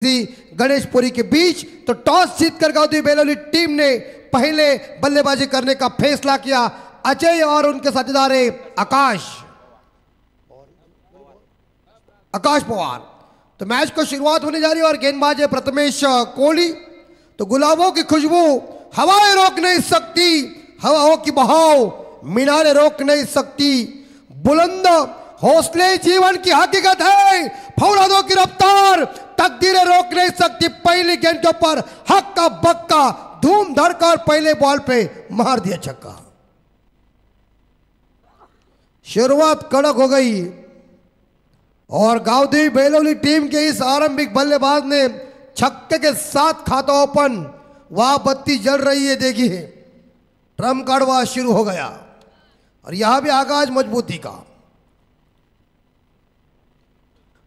गणेशपुरी के beach. तो toss जीतकर Gandhi बेलोली team ने पहले बल्लेबाजी करने का फैसला किया। अजय और उनके साझेदार आकाश पवार। तो मैच को शुरुआत होने जा रही है और गेंदबाज है प्रथमेश कोहली। तो गुलाबों की खुशबू हवाएं रोक नहीं सकती, हवाओं की बहाव मीनारें रोक नहीं सकती, बुलंद हौसले जीवन की हकीकत है, फौलादों की रफ्तार तकदीरें रोक नहीं सकती। पहली गेंद के ऊपर हक्का बक्का धूम धड़का और पहले बॉल पे मार दिया छक्का। शुरुआत कड़क हो गई और गांधी बेलोली टीम के इस आरंभिक बल्लेबाज ने छक्के के साथ खाता ओपन। वहां बत्ती जल रही है, देखिए ट्रम्प कार्ड वहां शुरू हो गया और यहां भी आगाज मजबूती का।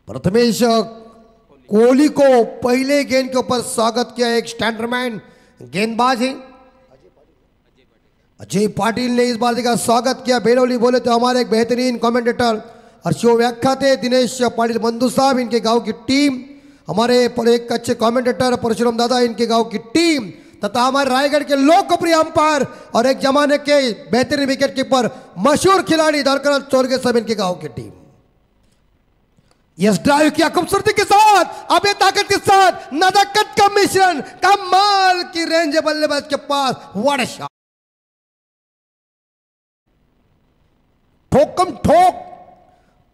प्रथमेश कोहली को पहले गेंद के ऊपर स्वागत किया। एक स्टैंडरमैन गेंदबाज है अजय पाटिल ने इस बार का स्वागत किया। बेलोली बोले तो हमारे एक बेहतरीन कमेंटेटर और शो व्याख्या थे दिनेश पाटिल बंधु साहब, इनके गांव की टीम, हमारे एक अच्छे कमेंटेटर परशुराम दादा, इनके गांव की टीम, तथा हमारे रायगढ़ के लोकप्रिय अंपायर और एक जमाने के बेहतरीन विकेट कीपर मशहूर खिलाड़ी धरकर चौरगे सब, इनके गांव की टीम। यस ड्राइव किया खूबसूरती के साथ, अब ये ताकत के साथ नजाकत का मिश्रण, कमाल की रेंज है बल्लेबाज के पास। व्हाट अ शॉट, ठोकम ठोक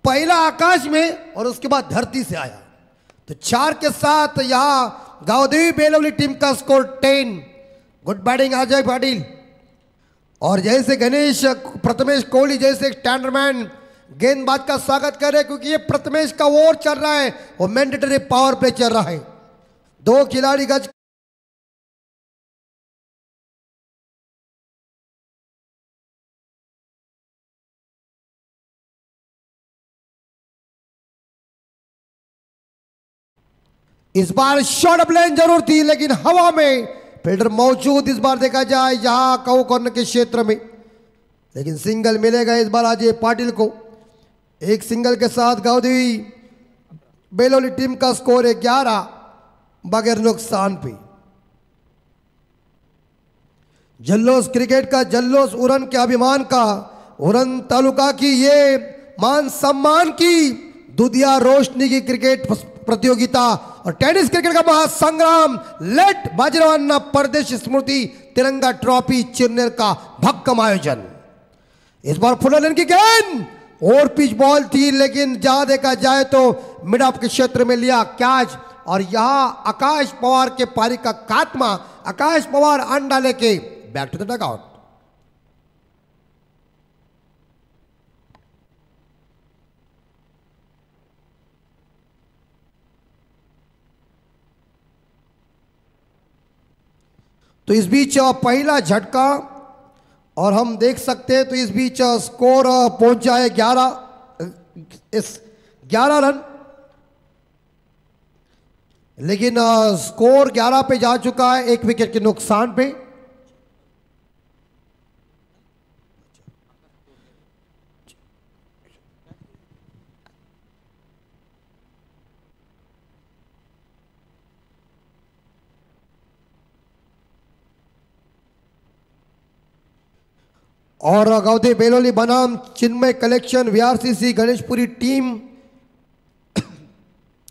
पहला आकाश में और उसके बाद धरती से आया। तो 4 के साथ यहां गांधी बेलोली टीम का score 10। Good batting Ajay Patil. और जैसे गणेश प्रथमेश कोहली जैसे स्टैंडरमैन गेंदबाज का स्वागत करें, क्योंकि ये प्रथमेश का ओवर चल रहा है, वो मैंडेटरी पावर प्ले चल रहा है। 2 खिलाड़ी गज इस बार शॉर्ट प्लेन जरूर थी, लेकिन हवा में फील्डर मौजूद इस बार देखा जाए यहां काऊ कॉर्नर के क्षेत्र में, लेकिन सिंगल मिलेगा इस बार अजय पाटिल को। एक सिंगल के साथ गांधी बेलोली टीम का स्कोर है 11 बगैर नुकसान पे। जल्लोष क्रिकेट का जल्लोष, उरन के अभिमान का, उरन तालुका की ये मान सम्मान की दुधिया रोशनी की क्रिकेट प्रतियोगिता और टेनिस क्रिकेट का महासंग्राम, लेट बाजीराव परदेश स्मृति तिरंगा ट्रॉफी चिरनेर का भक्कम आयोजन। इस बार फुल की गेंद और पिच बॉल थी, लेकिन जहां देखा जाए तो मिड ऑफ के क्षेत्र में लिया कैच और यहां आकाश पवार के पारी का खात्मा। आकाश पवार अंडा लेके बैक टू द डगआउट। तो इस बीच पहला झटका और हम देख सकते हैं, तो इस बीच स्कोर पहुंच जाए 11 रन, लेकिन स्कोर 11 पे जा चुका है, 1 विकेट के नुकसान पे। और गांधी बेलोली बनाम चिन्मय कलेक्शन वीआरसीसी गणेशपुरी टीम,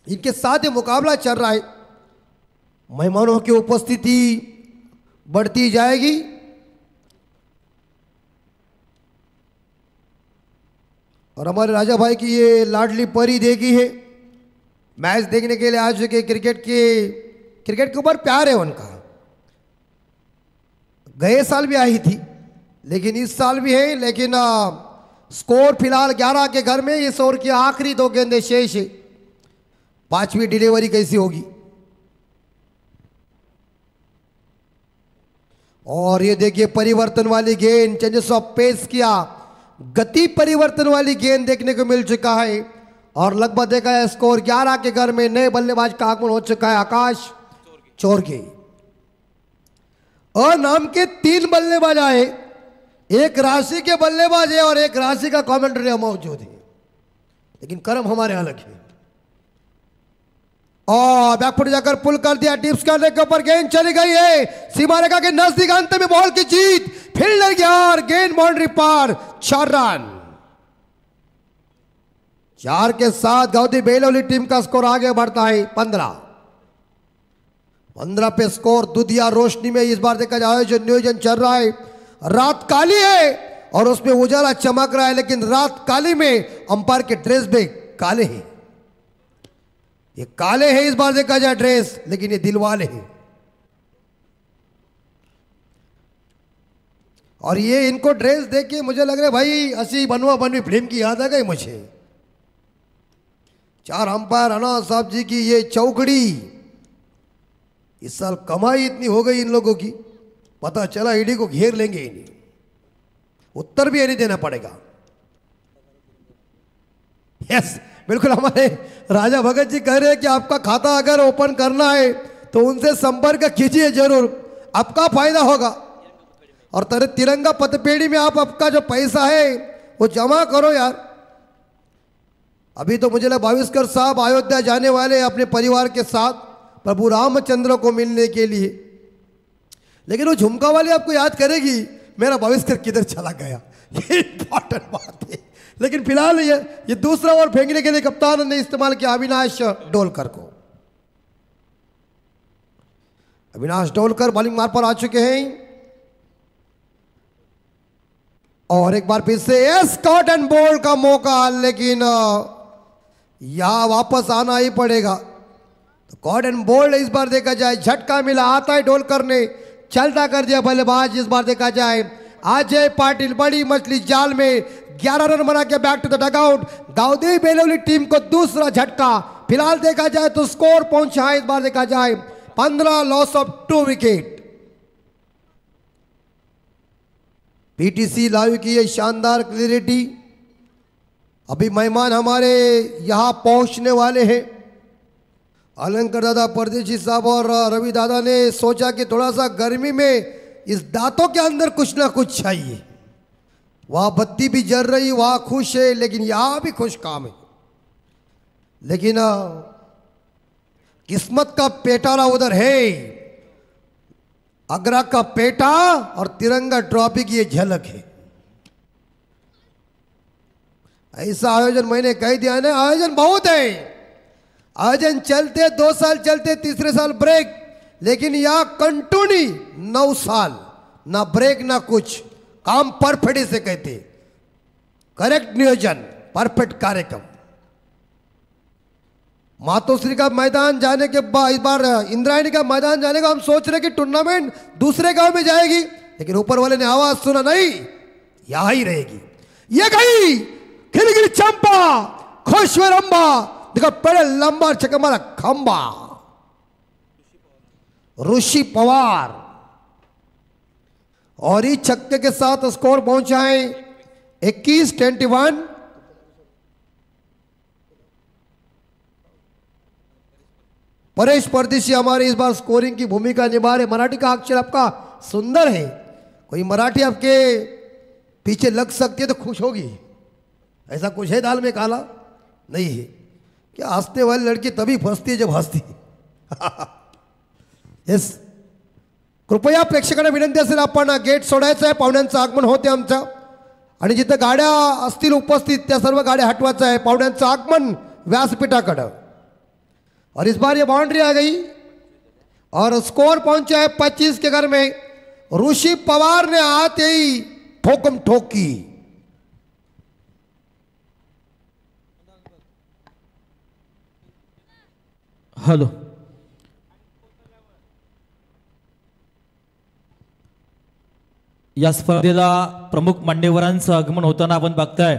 इनके साथ ये मुकाबला चल रहा है। मेहमानों की उपस्थिति बढ़ती जाएगी और हमारे राजा भाई की ये लाडली परी देखी है, मैच देखने के लिए आज के क्रिकेट के ऊपर प्यार है उनका। गए साल भी आई थी, लेकिन इस साल भी है, लेकिन स्कोर फिलहाल 11 के घर में। इस ओवर की आखिरी 2 गेंदें शेष है, 5वीं डिलीवरी कैसी होगी। और ये देखिए परिवर्तन वाली गेंद, चेंजेस ऑफ पेस किया, गति परिवर्तन वाली गेंद देखने को मिल चुका है और लगभग देखा है स्कोर 11 के घर में। नए बल्लेबाज का आगमन हो चुका है, आकाश चौरगे। और नाम के 3 बल्लेबाज आए, एक राशि के बल्लेबाज है और एक राशि का कमेंट्री मौजूद है, लेकिन कर्म हमारे अलग है। और बैकफुट जाकर पुल कर दिया, टिप्स करने के ऊपर गेंद चली गई है सीमा रेखा के नजदीक, अंत में बॉल की जीत, फील्डर की हार, गेंद बाउंड्री पार, 4 रन। 4 के साथ गाउदी बेलोली टीम का स्कोर आगे बढ़ता है 15 पे स्कोर। दुधिया रोशनी में इस बार देखा जाए जो नियोजन चल रहा है, रात काली है और उसमें उजाला चमक रहा है, लेकिन रात काली में अंपायर के ड्रेस भी काले हैं। ये काले हैं इस बार देखा जाए ड्रेस, लेकिन ये दिल वाले हैं। और ये इनको ड्रेस देख के मुझे लग रहा है भाई असी बनवा बनवी फिल्म की याद आ गई मुझे। 4 अंपायर अना साहब जी की ये चौकड़ी, इस साल कमाई इतनी हो गई इन लोगों की, पता चला ईडी को घेर लेंगे इन्हें, उत्तर भी नहीं देना पड़ेगा। यस बिल्कुल, हमारे राजा भगत जी कह रहे हैं कि आपका खाता अगर ओपन करना है तो उनसे संपर्क कीजिए जरूर, आपका फायदा होगा। और तिरंगा पतपेड़ी में आप आपका जो पैसा है वो जमा करो यार। अभी तो मुझे लगा भाविस्कर साहब अयोध्या जाने वाले अपने परिवार के साथ प्रभु रामचंद्र को मिलने के लिए, लेकिन वो झुमका वाली आपको याद करेगी मेरा भाविस्कर किधर चला गया, ये इंपॉर्टेंट बात है। लेकिन फिलहाल ये दूसरा ओवर फेंकने के लिए कप्तान ने इस्तेमाल किया अविनाश डोलकर को। अविनाश डोलकर बॉलिंग मार पर आ चुके हैं और एक बार फिर से स्कॉट एंड बोल्ड का मौका, लेकिन यहां वापस आना ही पड़ेगा। तो कॉट एंड बोल्ड इस बार देखा जाए झटका मिला, आता है डोलकर ने चलता कर दिया बल्लेबाज। इस बार देखा जाए अजय पाटिल बड़ी मछली जाल में 11 रन बना के बैक टू द डगआउट। गाउदी बेलोली टीम को दूसरा झटका। फिलहाल देखा जाए तो स्कोर पहुंचा है इस बार देखा जाए 15, loss of 2 wicket. PTC live की ये शानदार क्लियरिटी। अभी मेहमान हमारे यहां पहुंचने वाले हैं। अलंकर दादा परदेशी साहब और रवि दादा ने सोचा कि थोड़ा सा गर्मी में इस दांतों के अंदर कुछ ना कुछ चाहिए। वहां बत्ती भी जल रही, वहां खुश है, लेकिन यहां भी खुश काम है। लेकिन किस्मत का पेटारा उधर है, आगरा का पेटा और तिरंगा ट्रॉफी की ये झलक है। ऐसा आयोजन मैंने कह दिया ना, आयोजन बहुत है। आयोजन चलते 2 साल चलते, तीसरे साल ब्रेक, लेकिन यहां कंटिन्यू 9 साल ना ब्रेक ना कुछ, काम परफेक्ट से कहते, करेक्ट नियोजन, परफेक्ट कार्यक्रम। मातोश्री का मैदान जाने के बाद इस बार इंद्रायणी का मैदान जाने का हम सोच रहे कि टूर्नामेंट दूसरे गांव में जाएगी, लेकिन ऊपर वाले ने आवाज सुना, नहीं यहां ही रहेगी। ये गई खिलगिरी चंपा, खुशवर अंबा, देखो बड़े लंबा छक्का मारा खंबा, ऋषि पवार। और इस छक्के के साथ स्कोर पहुंचा है 21-21। परेश परदेशी हमारे इस बार स्कोरिंग की भूमिका निभा रहे। मराठी का अक्षर आपका सुंदर है, कोई मराठी आपके पीछे लग सकती है तो खुश होगी। ऐसा कुछ है दाल में काला नहीं है क्या? हंसने वाली लड़की तभी फंसती है जब हंसती यस। कृपया प्रेक्षकांना विनंती असेल आपण गेट सोडायचं आहे, पाहुण्यांचं आगमन होते आमचं, आणि जिथे गाड्या असतील उपस्थित त्या सर्व गाड्या हटवायचं आहे। पाहुण्यांचं आगमन व्यासपीठाकडे। और इस बार ये बाउंड्री आ गई और स्कोर पहुंचा है 25 के घर में। ऋषि पवार ने आते ही ठोकम ठोकी। हॅलो, या स्पर्धेला प्रमुख मान्यवरांचं आगमन होताना आपण बघताय।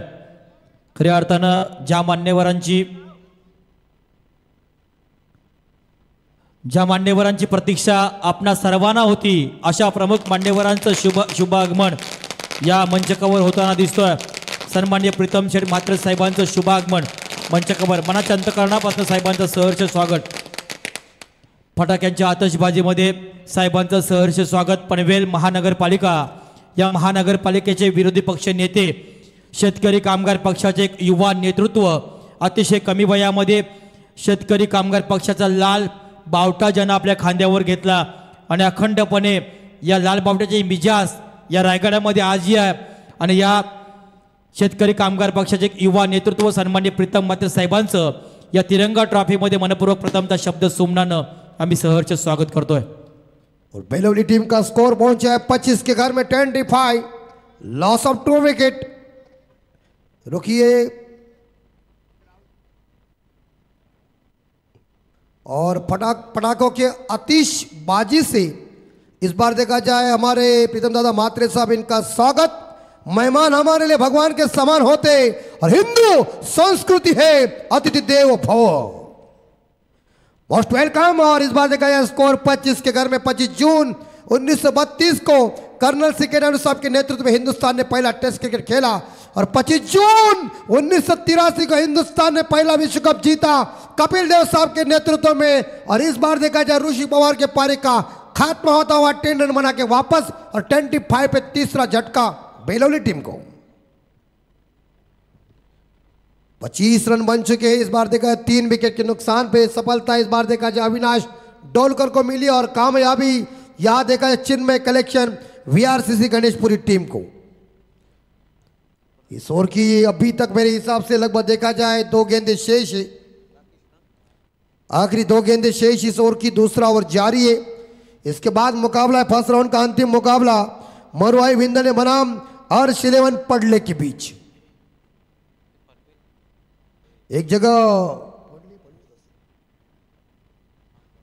खऱ्या अर्थानं ज्या मान्यवरांची प्रतीक्षा आपणा सर्वांना होती, अशा प्रमुख मान्यवरांचं शुभ आगमन या मंचकावर होताना दिसतोय। सन्माननीय प्रीतम शेठ म्हात्रे साहेबांचं शुभ आगमन मंचकावर। मनाच्या अंतःकरणापासून साहेबांचं सहर्ष स्वागत। फटाक्यांच्या आतषबाजीमध्ये साहेबांचं सहर्ष स्वागत। पनवेल महानगरपालिका, या महानगरपालिकेचे विरोधी पक्ष नेते, शेतकरी कामगार पक्षाचे एक युवा नेतृत्व, अतिशय कमी वयामध्ये शेतकरी कामगार पक्षाचा लाल बावटा ज्यानं आपल्या खांद्यावर घेतला आणि अखंडपणे या लाल बावट्याची मिजाज या रायगडामध्ये आजही आहे. आणि या शेतकरी कामगार पक्षाचे एक युवा नेतृत्व सन्माननीय प्रीतम म्हात्रे साहेबांचं या तिरंगा ट्रॉफीमध्ये मनपूर्वक प्रथमतः शब्द सुमनानं आम्ही सहर्ष स्वागत करतोय. और बेलवली टीम का स्कोर पहुंचा है 25 के घर में 25, लॉस ऑफ 2 विकेट. रुकिए और पटाखों के आतिशबाजी से इस बार देखा जाए हमारे प्रीतम दादा म्हात्रे साहब, इनका स्वागत. मेहमान हमारे लिए भगवान के समान होते और हिंदू संस्कृति है अतिथि देवो भव. Most welcome. और इस बार देखा जाए स्कोर 25 के घर में 25 जून 1932 को कर्नल सी.के. नायडू साहब के नेतृत्व में हिंदुस्तान ने पहला टेस्ट क्रिकेट खेला और 25 जून 1983 को हिंदुस्तान ने पहला विश्व कप जीता कपिल देव साहब के नेतृत्व में. और इस बार देखा जाए ऋषि पवार के पारी का खात्मा होता हुआ 10 रन बना के वापस और 25 पे तीसरा झटका बेलवली टीम को. 25 रन बन चुके हैं. इस बार देखा 3 विकेट के नुकसान पे सफलता इस बार देखा जाए अविनाश डोलकर को मिली और कामयाबी यहां देखा जाए चिन्मय कलेक्शन वीआरसीसी गणेशपुरी टीम को. इस ओवर की अभी तक मेरे हिसाब से लगभग देखा जाए 2 गेंदें शेष है. आखिरी 2 गेंदें शेष इस ओवर की. दूसरा ओवर जारी है. इसके बाद मुकाबला है फर्स्ट राउंड का अंतिम मुकाबला मरुआई विंदने बनाम और शिलेवन पडले के बीच. एक जगह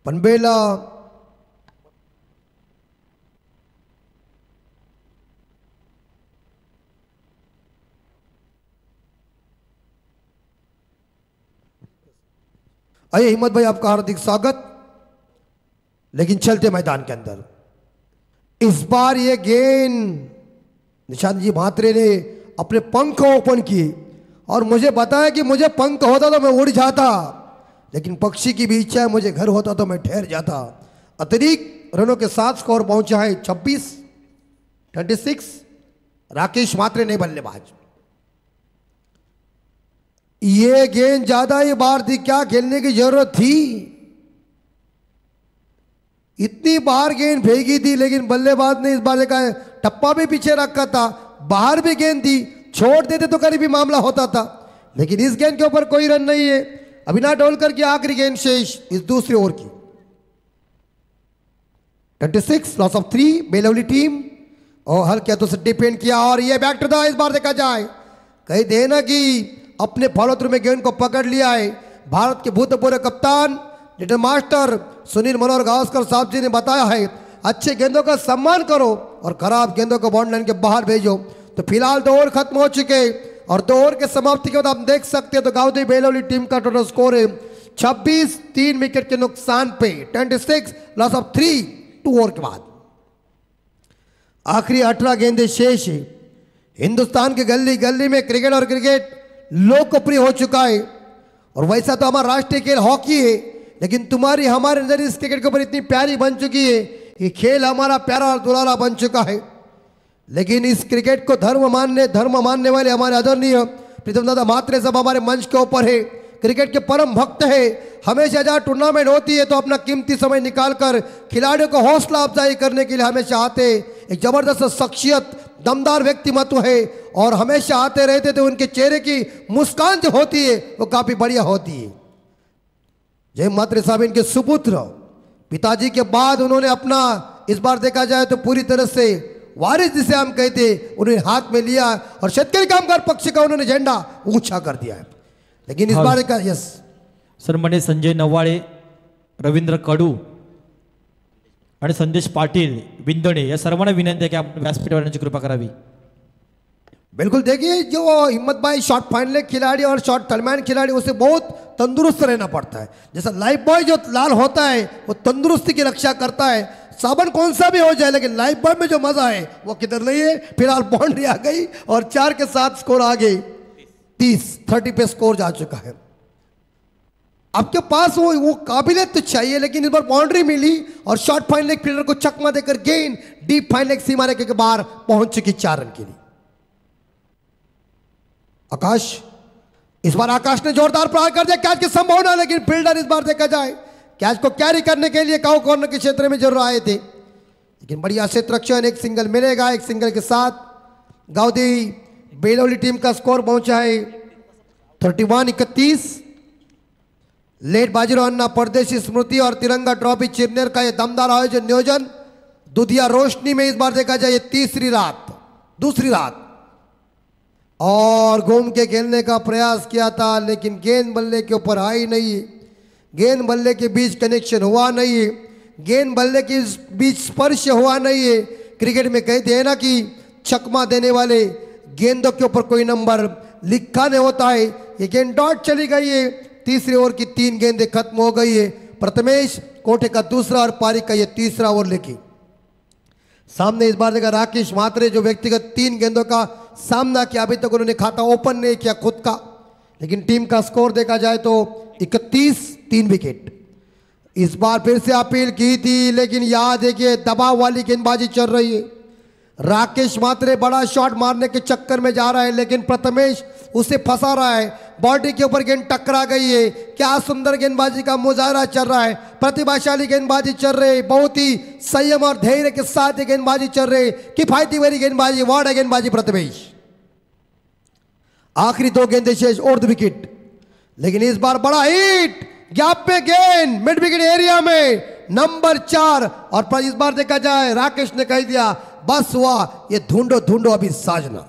पनबेला आइए हिम्मत भाई, आपका हार्दिक स्वागत. लेकिन चलते मैदान के अंदर इस बार ये गेंद निशांत जी म्हात्रे ने अपने पंख ओपन किए और मुझे बताया कि मुझे पंख होता तो मैं उड़ जाता, लेकिन पक्षी की भी इच्छा है, मुझे घर होता तो मैं ठहर जाता. अतिरिक्त रनों के साथ स्कोर पहुंचा है 26. राकेश म्हात्रे ने बल्लेबाज. ये गेंद ज्यादा ही बार थी, क्या खेलने की जरूरत थी. इतनी बाहर गेंद भेगी थी लेकिन बल्लेबाज ने इस बार देखा है टप्पा भी पीछे रखा था, बाहर भी गेंद थी, छोड़ देते तो करीबी मामला होता था. लेकिन इस गेंद के ऊपर कोई रन नहीं है. अविनाश डोलकर की आखिरी गेंद शेष इस दूसरी ओवर की. 26 लॉस ऑफ 3 बेलवली टीम और हल्के हाथों से डिफेंड किया. और ये बैक टू द इस बार देखा जाए कहीं देना कि अपने फॉलोथ्रू में गेंद को पकड़ लिया है. भारत के भूतपूर्व कप्तान लिटिल मास्टर सुनील मनोहर गावस्कर साहब जी ने बताया है अच्छे गेंदों का सम्मान करो और खराब गेंदों को बाउंड्री लाइन के बाहर भेजो. तो फिलहाल 2 ओवर खत्म हो चुके और 2 ओवर के समाप्ति के बाद आप देख सकते हैं तो गांव बेलवली टीम का टोटल स्कोर है 26, 3 विकेट के नुकसान पे 26 लॉस ऑफ 3 2 ओवर के बाद. आखिरी 18 गेंदें शेष है. हिंदुस्तान के गली गली में क्रिकेट और क्रिकेट लोकप्रिय हो चुका है और वैसा तो हमारा राष्ट्रीय खेल हॉकी है, लेकिन तुम्हारी हमारे नजर इस क्रिकेट के ऊपर इतनी प्यारी बन चुकी है. ये खेल हमारा प्यारा और दुलारा बन चुका है. लेकिन इस क्रिकेट को धर्म मानने वाले हमारे आदरणीय प्रीतम दादा म्हात्रे साहब हमारे मंच के ऊपर है. क्रिकेट के परम भक्त है. हमेशा जहाँ टूर्नामेंट होती है तो अपना कीमती समय निकालकर खिलाड़ियों को हौसला अफजाई करने के लिए हमेशा आते. एक जबरदस्त शख्सियत, दमदार व्यक्तिमत्व है और हमेशा आते रहते थे. उनके चेहरे की मुस्कान जो होती है वो काफी बढ़िया होती है. जय म्हात्रे साहब इनके सुपुत्र, पिताजी के बाद उन्होंने अपना इस बार देखा जाए तो पूरी तरह से वारिस जिसे हम कहते उन्होंने हाथ में लिया और शेतकरी कामगार पक्ष का उन्होंने झंडा ऊंचा कर दिया है. लेकिन इस बार का यस सन्माननीय संजय नवाळे, रवींद्र कडू आणि संदेश पाटील विंदणे या सर्वांना विनंती आहे की आपण व्यासपीठावर येण्याची कृपा करावी. बिल्कुल देखिए जो हिम्मत भाई शॉर्ट फाइनल खिलाड़ी और शॉर्ट थर्डमैन खिलाड़ी उसे बहुत तंदुरुस्त रहना पड़ता है. जैसा लाइफ बॉय जो लाल होता है वो तंदुरुस्ती की रक्षा करता है. साबन कौन सा भी हो जाए लेकिन लाइफ बॉय में जो मजा है वो किधर नहीं है. फिलहाल बाउंड्री आ गई और 4 के साथ स्कोर आ गई 30 पे स्कोर जा चुका है. आपके पास वो काबिलियत तो चाहिए लेकिन इस बार बाउंड्री मिली और शॉर्ट फाइनल फील्डर को चकमा देकर गेंद डीप फाइनल सीमा रेखा के बाहर पहुंच चुकी 4 रन के लिए. आकाश इस बार आकाश ने जोरदार प्रहार कर दिया, कैच की संभावना, लेकिन फील्डर इस बार देखा जाए कैच को कैरी करने के लिए काउ कॉर्नर के क्षेत्र में जरूर आए थे, लेकिन बढ़िया क्षेत्र रक्षण, एक सिंगल मिलेगा। एक सिंगल के साथ गाउदी बेलवली टीम का स्कोर पहुंचा है 31-31। लेट बाजीराव अन्ना परदेशी स्मृति और तिरंगा ट्रॉफी चिरनेर का यह दमदार आयोजन नियोजन दुधिया रोशनी में इस बार देखा जाए दूसरी रात और घूम के खेलने का प्रयास किया था, लेकिन गेंद बल्ले के ऊपर आई नहीं है, गेंद बल्ले के बीच कनेक्शन हुआ नहीं है, गेंद बल्ले के बीच स्पर्श हुआ नहीं है। क्रिकेट में कहते हैं ना कि चकमा देने वाले गेंदों के ऊपर कोई नंबर लिखा नहीं होता है। ये गेंद डॉट चली गई है, तीसरे ओवर की 3 गेंदें खत्म हो गई है। प्रथमेश कोटे का दूसरा और पारी का ये तीसरा ओवर लेके सामने इस बार देखा राकेश म्हात्रे जो व्यक्तिगत 3 गेंदों का सामना किया, अभी तक उन्होंने खाता ओपन नहीं किया खुद का, लेकिन टीम का स्कोर देखा जाए तो 31-3 विकेट। इस बार फिर से अपील की थी, लेकिन यहां देखिए दबाव वाली गेंदबाजी चल रही है। राकेश म्हात्रे बड़ा शॉट मारने के चक्कर में जा रहा है, लेकिन प्रथमेश उसे फंसा रहा है, बॉडी के ऊपर गेंद टकरा गई है। क्या सुंदर गेंदबाजी का मुजाहरा चल रहा है, प्रतिभाशाली गेंदबाजी चल रही है, बहुत ही संयम और धैर्य के साथ गेंदबाजी चल रही है, किफायती वाली गेंदबाजी, वार्ड गेंदबाजी प्रथमेश। आखिरी 2 गेंदें शेष और 2 विकेट, लेकिन इस बार बड़ा हिट, गैप पे गेंद मिड विकेट एरिया में नंबर 4 और पर इस बार देखा जाए राकेश ने कह दिया बस हुआ, ये ढूंढो अभी साजना।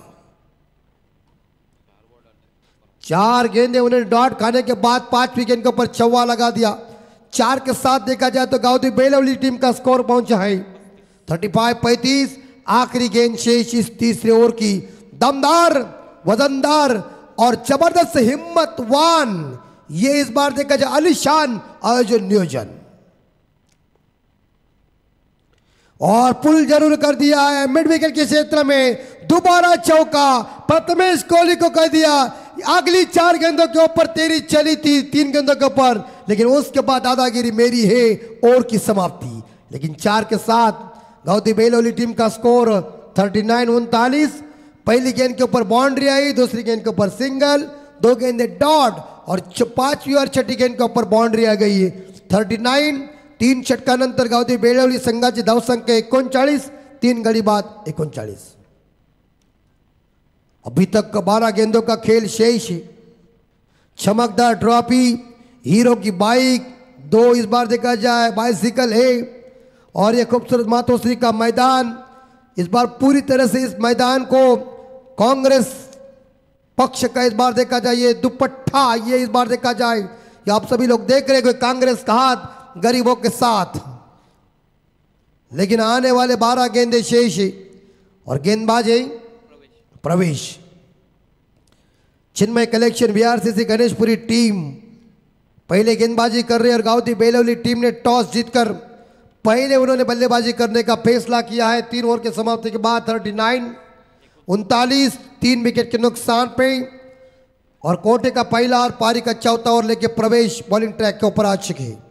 4 गेंदें उन्हें डॉट खाने के बाद 5वीं गेंद के ऊपर चौवा लगा दिया। 4 के साथ देखा जाए तो गाउदी बेलवली टीम का स्कोर पहुंचा है 35-35। आखिरी गेंद शेष इस तीसरे ओवर की, दमदार, वजनदार और जबरदस्त हिम्मतवान ये इस बार देखा जाए आलीशान आयोजन नियोजन, और पुल जरूर कर दिया है मिड विकेट के क्षेत्र में। दोबारा चौका, प्रथमेश कोहली को कह दिया अगली 4 गेंदों के ऊपर तेरी चली थी, 3 गेंदों के ऊपर, लेकिन उसके बाद दादागिरी मेरी है, ओवर की समाप्ति। लेकिन 4 के साथ गाउदी बेलवली टीम का स्कोर 39-39। पहली गेंद के ऊपर बाउंड्री आई, दूसरी गेंद के ऊपर सिंगल, 2 गेंदें डॉट और 5वीं और 6ठी गेंद के ऊपर बाउंड्री आ गई है 39। 3 षटकानंतर गावदी बेलवली संघाची धावसंख्या 39, 3 गडी बाद 39। अभी तक 12 गेंदों का खेल शेष है। चमकदार ट्रॉफी, हीरो की बाइक, 2 इस बार देखा जाए बाइसिकल है, और ये खूबसूरत मातोश्री का मैदान। इस बार पूरी तरह से इस मैदान को कांग्रेस पक्ष का इस बार देखा जाए ये दुपट्टा, ये इस बार देखा जाए ये आप सभी लोग देख रहे हैं कांग्रेस का हाथ गरीबों के साथ। लेकिन आने वाले 12 गेंदे शेष है और गेंदबाज है प्रवेश। चिन्मय कलेक्शन वीआरसीसी गणेशपुरी टीम पहले गेंदबाजी कर रही है और गावदी बेलवली टीम ने टॉस जीतकर पहले उन्होंने बल्लेबाजी करने का फैसला किया है। 3 ओवर के समाप्ति के बाद 39-39, 3 विकेट के नुकसान पे, और कोटे का पहला और पारी का चौथा ओवर लेके प्रवेश बॉलिंग ट्रैक के ऊपर आ चुके हैं।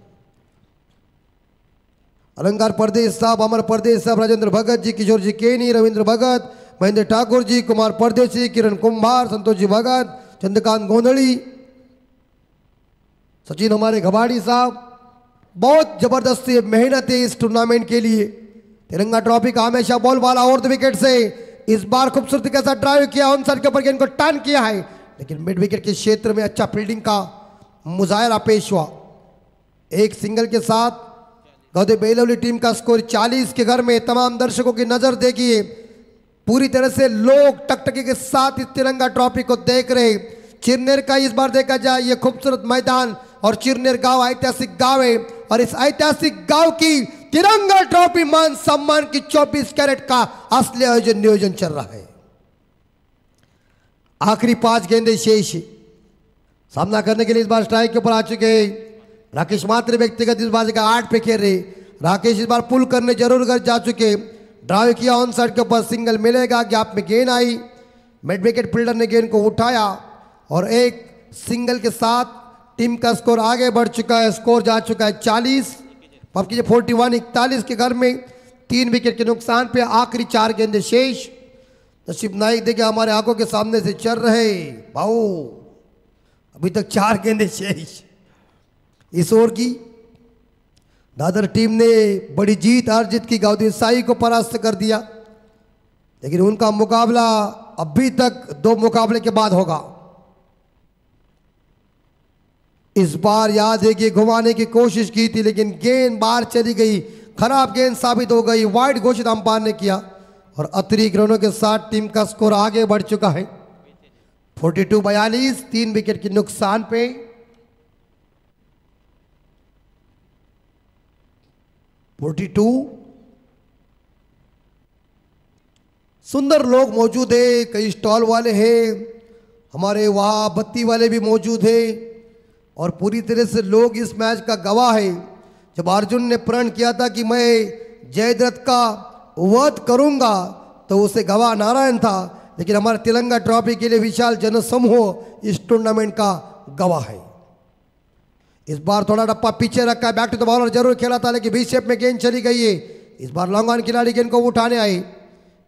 अलंकार परदेश साहब, अमर परदेश साहब, राजेंद्र भगत जी, किशोर जी केनी, रविंद्र भगत, महेंद्र ठाकुर जी, कुमार परदेशी, किरण कुंभार, संतोष जी भगत, चंद्रकांत गोंधली, सचिन हमारे घबाड़ी साहब, बहुत जबरदस्त मेहनत है इस टूर्नामेंट के लिए। तिरंगा ट्रॉफी का हमेशा बॉल वाला और 2 विकेट से इस बार खूबसूरती के साथ ड्राइव किया, ऑन साइड के ऊपर गेंद को टर्न किया है, लेकिन मिड विकेट के क्षेत्र में अच्छा फील्डिंग का मुजाहरा पेश हुआ। एक सिंगल के साथ गावदी बेलवली टीम का स्कोर 40 के घर में। तमाम दर्शकों की नजर देखिए, पूरी तरह से लोग टकटकी के साथ इस तिरंगा ट्रॉफी को देख रहे। चिरनेर का इस बार देखा जाए ये खूबसूरत मैदान, और चिरनेर गांव ऐतिहासिक गांव है, और इस ऐतिहासिक गांव की तिरंगा ट्रॉफी मान सम्मान की 24 कैरेट का असली आयोजन नियोजन चल रहा है। आखिरी 5 गेंदे शेष सामना करने के लिए इस बार स्ट्राइक के ऊपर आ चुके हैं। राकेश म्हात्रे व्यक्तिगत इस बार 8 पे खेल रहे। राकेश इस बार पुल करने जरूर कर जा चुके, ड्राइव किया, ऑन साइड के ऊपर सिंगल मिलेगा, गैप में गेंद आई, मिड विकेट फील्डर ने गेंद को उठाया, और एक सिंगल के साथ टीम का स्कोर आगे बढ़ चुका है। स्कोर जा चुका है 40, माफ कीजिए 41-41 के घर में। 3 विकेट के नुकसान पे आखिरी 4 गेंदे शेष। नसीब नाइक देखिए हमारे आंखों के सामने से चल रहे भाऊ अभी तक 4 गेंदें शेष। इस ओवर की दादर टीम ने बड़ी जीत अर्जित की, गाउदी साई को परास्त कर दिया, लेकिन उनका मुकाबला अभी तक 2 मुकाबले के बाद होगा। इस बार याद है कि घुमाने की कोशिश की थी, लेकिन गेंद बाहर चली गई, खराब गेंद साबित हो गई, वाइड घोषित अंपायर ने किया और अतिरिक्त रनों के साथ टीम का स्कोर आगे बढ़ चुका है 42-42, 3 विकेट के नुकसान पे। सुंदर लोग मौजूद है, कई स्टॉल वाले हैं, हमारे वहाँ बत्ती वाले भी मौजूद हैं और पूरी तरह से लोग इस मैच का गवाह है। जब अर्जुन ने प्रण किया था कि मैं जयद्रथ का वध करूंगा तो उसे गवाह नारायण था, लेकिन हमारे तिरंगा ट्रॉफी के लिए विशाल जनसमूह इस टूर्नामेंट का गवाह है। इस बार थोड़ा डप्पा पीछे रखा है, बैक टू द बॉलर जरूर खेला था, लेकिन बीच शेप में गेंद चली गई है। इस बार लॉन्ग ऑन खिलाड़ी गेंद को उठाने आए,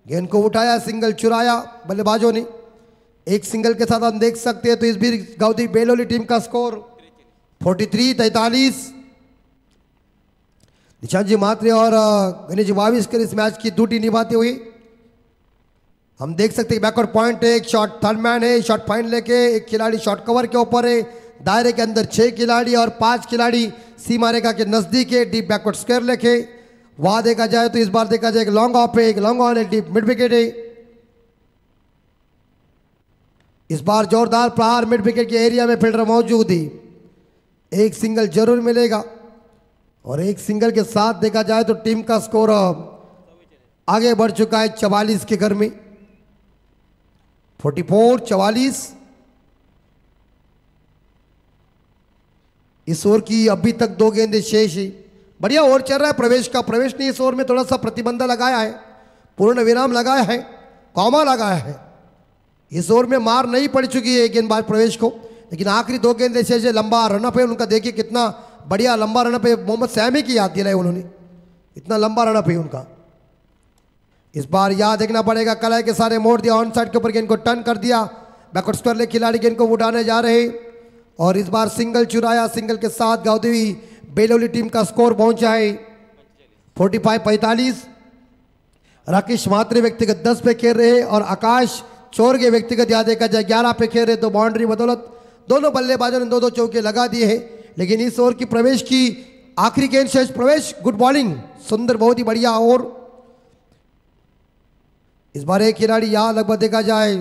गेंद को उठाया, सिंगल चुराया बल्लेबाजों ने। एक सिंगल के साथ हम देख सकते हैं तो इस बीच गाउदी बेलोली टीम का स्कोर 43-43। निशांत जी मात्रे और गणेश जी वाविस्कर इस मैच की ड्यूटी निभाते हुए हम देख सकते हैं बैकवर्ड पॉइंट है, एक शॉट थर्ड मैन है, शॉट पॉइंट लेके एक खिलाड़ी शॉट कवर के ऊपर है, दायरे के अंदर 6 खिलाड़ी और 5 खिलाड़ी सीमा रेखा के नजदीक है, डीप बैकवर्ड स्क्वायर लेके। वहां देखा जाए तो इस बार देखा जाए एक लॉन्ग ऑफ है, एक लॉन्ग ऑन है, डीप मिड विकेट है। इस बार जोरदार प्रहार मिड विकेट के एरिया में फील्डर मौजूद है, एक सिंगल जरूर मिलेगा और एक सिंगल के साथ देखा जाए तो टीम का स्कोर आगे बढ़ चुका है 44 के घर में, 44-44। इस ओवर की अभी तक 2 गेंदें शेष है, बढ़िया ओवर चल रहा है। प्रवेश ने इस ओवर में थोड़ा सा प्रतिबंध लगाया है, पूर्ण विराम लगाया है, कॉमा लगाया है। इस ओवर में मार नहीं पड़ चुकी है गेंदबाज प्रवेश को, लेकिन आखिरी 2 गेंदें शेष है। लंबा रनअप है उनका, देखिए कितना बढ़िया लंबा रनअप है, मोहम्मद सैमी की याद दिलाई उन्होंने, इतना लंबा रनअप है उनका। इस बार याद देखना पड़ेगा, कलाई के सारे मोड़ दिया, ऑन साइड के ऊपर गेंद को टर्न कर दिया, बैकवर्ड स्क्वायर ले खिलाड़ी गेंद को उठाने जा रहे और इस बार सिंगल चुराया, सिंगल के साथ गाउदी बेलोली टीम का स्कोर पहुंचा है 45-45। राकेश मात्रे व्यक्तिगत 10 पे खेल रहे और आकाश चोरगे व्यक्तिगत याद देखा जाए 11 पे खेल रहे, तो बाउंड्री बदौलत दोनों बल्लेबाजों ने 2-2 चौके लगा दिए हैं। लेकिन इस ओवर की प्रवेश की आखिरी गेंद शेष, प्रवेश गुड बॉलिंग, सुंदर, बहुत ही बढ़िया ओवर। इस बार एक खिलाड़ी यहां लगभग देखा जाए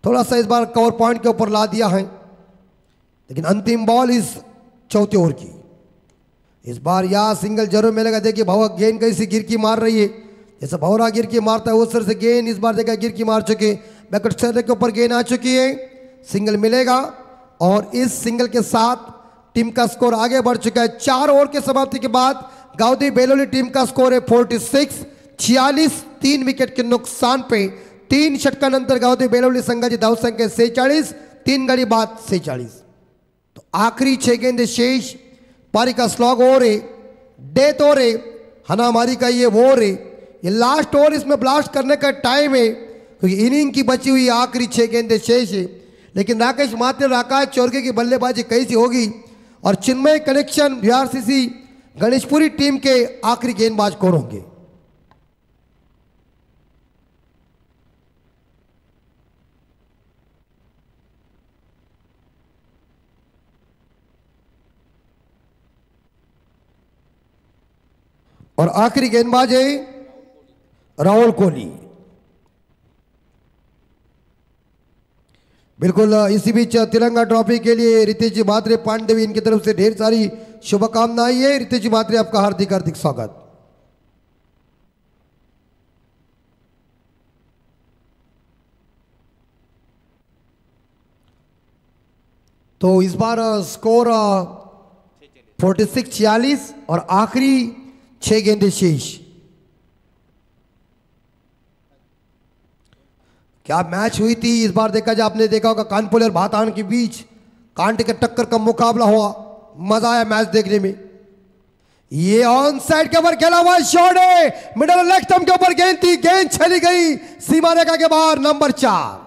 थोड़ा सा इस बार कवर पॉइंट के ऊपर ला दिया है, लेकिन अंतिम बॉल इस चौथे ओवर की। इस बार यहां सिंगल जरूर मिलेगा। देखिए भवा गेंद कैसी गिरकी मार रही है, जैसे भौरा गिरकी मारता है उस तरह से गेंद इस बार देखा गिरकी मार चुके, बैकवर्ड स्क्वायर के ऊपर गेंद आ चुकी है, सिंगल मिलेगा और इस सिंगल के साथ टीम का स्कोर आगे बढ़ चुका है। 4 ओवर के समाप्ति के बाद गाउदी बेलोली टीम का स्कोर है 46-46, 3 विकेट के नुकसान पे। 3 षटकानंतर गाउदी बेलोली संघाची धावसंख्या 46, 3 गडी बाद 46। तो आखिरी 6 गेंदे शेष, पारी का स्लॉग ओवर है, डेथ ओवर है, हनामारी का ये ओवर है, ये लास्ट ओवर, इसमें ब्लास्ट करने का टाइम है क्योंकि इनिंग की बची हुई आखिरी 6 गेंदे शेष है। लेकिन राकेश मात्रे और आकाश चोरगे की बल्लेबाजी कैसी होगी और चिन्मय कनेक्शन वीआरसीसी गणेशपुरी टीम के आखिरी गेंदबाज कौन होंगे। और आखिरी गेंदबाज है राहुल कोहली। बिल्कुल इसी बीच तिरंगा ट्रॉफी के लिए रितेश जी मात्रे पांडेवी इनकी तरफ से ढेर सारी शुभकामनाएं है। रितेश जी मात्रे आपका हार्दिक हार्दिक स्वागत। तो इस बार स्कोर 46-46 और आखिरी 6 गेंदे शेष। क्या मैच हुई थी इस बार, देखा जाए आपने देखा होगा कानपुर और भातान के बीच कांटे के टक्कर का मुकाबला हुआ, मजा आया मैच देखने में। ये ऑन साइड के ऊपर खेला हुआ शॉट है, मिडल लेग स्टंप के ऊपर गेंद थी, गेंद चली गई सीमा रेखा के बाहर। नंबर 4।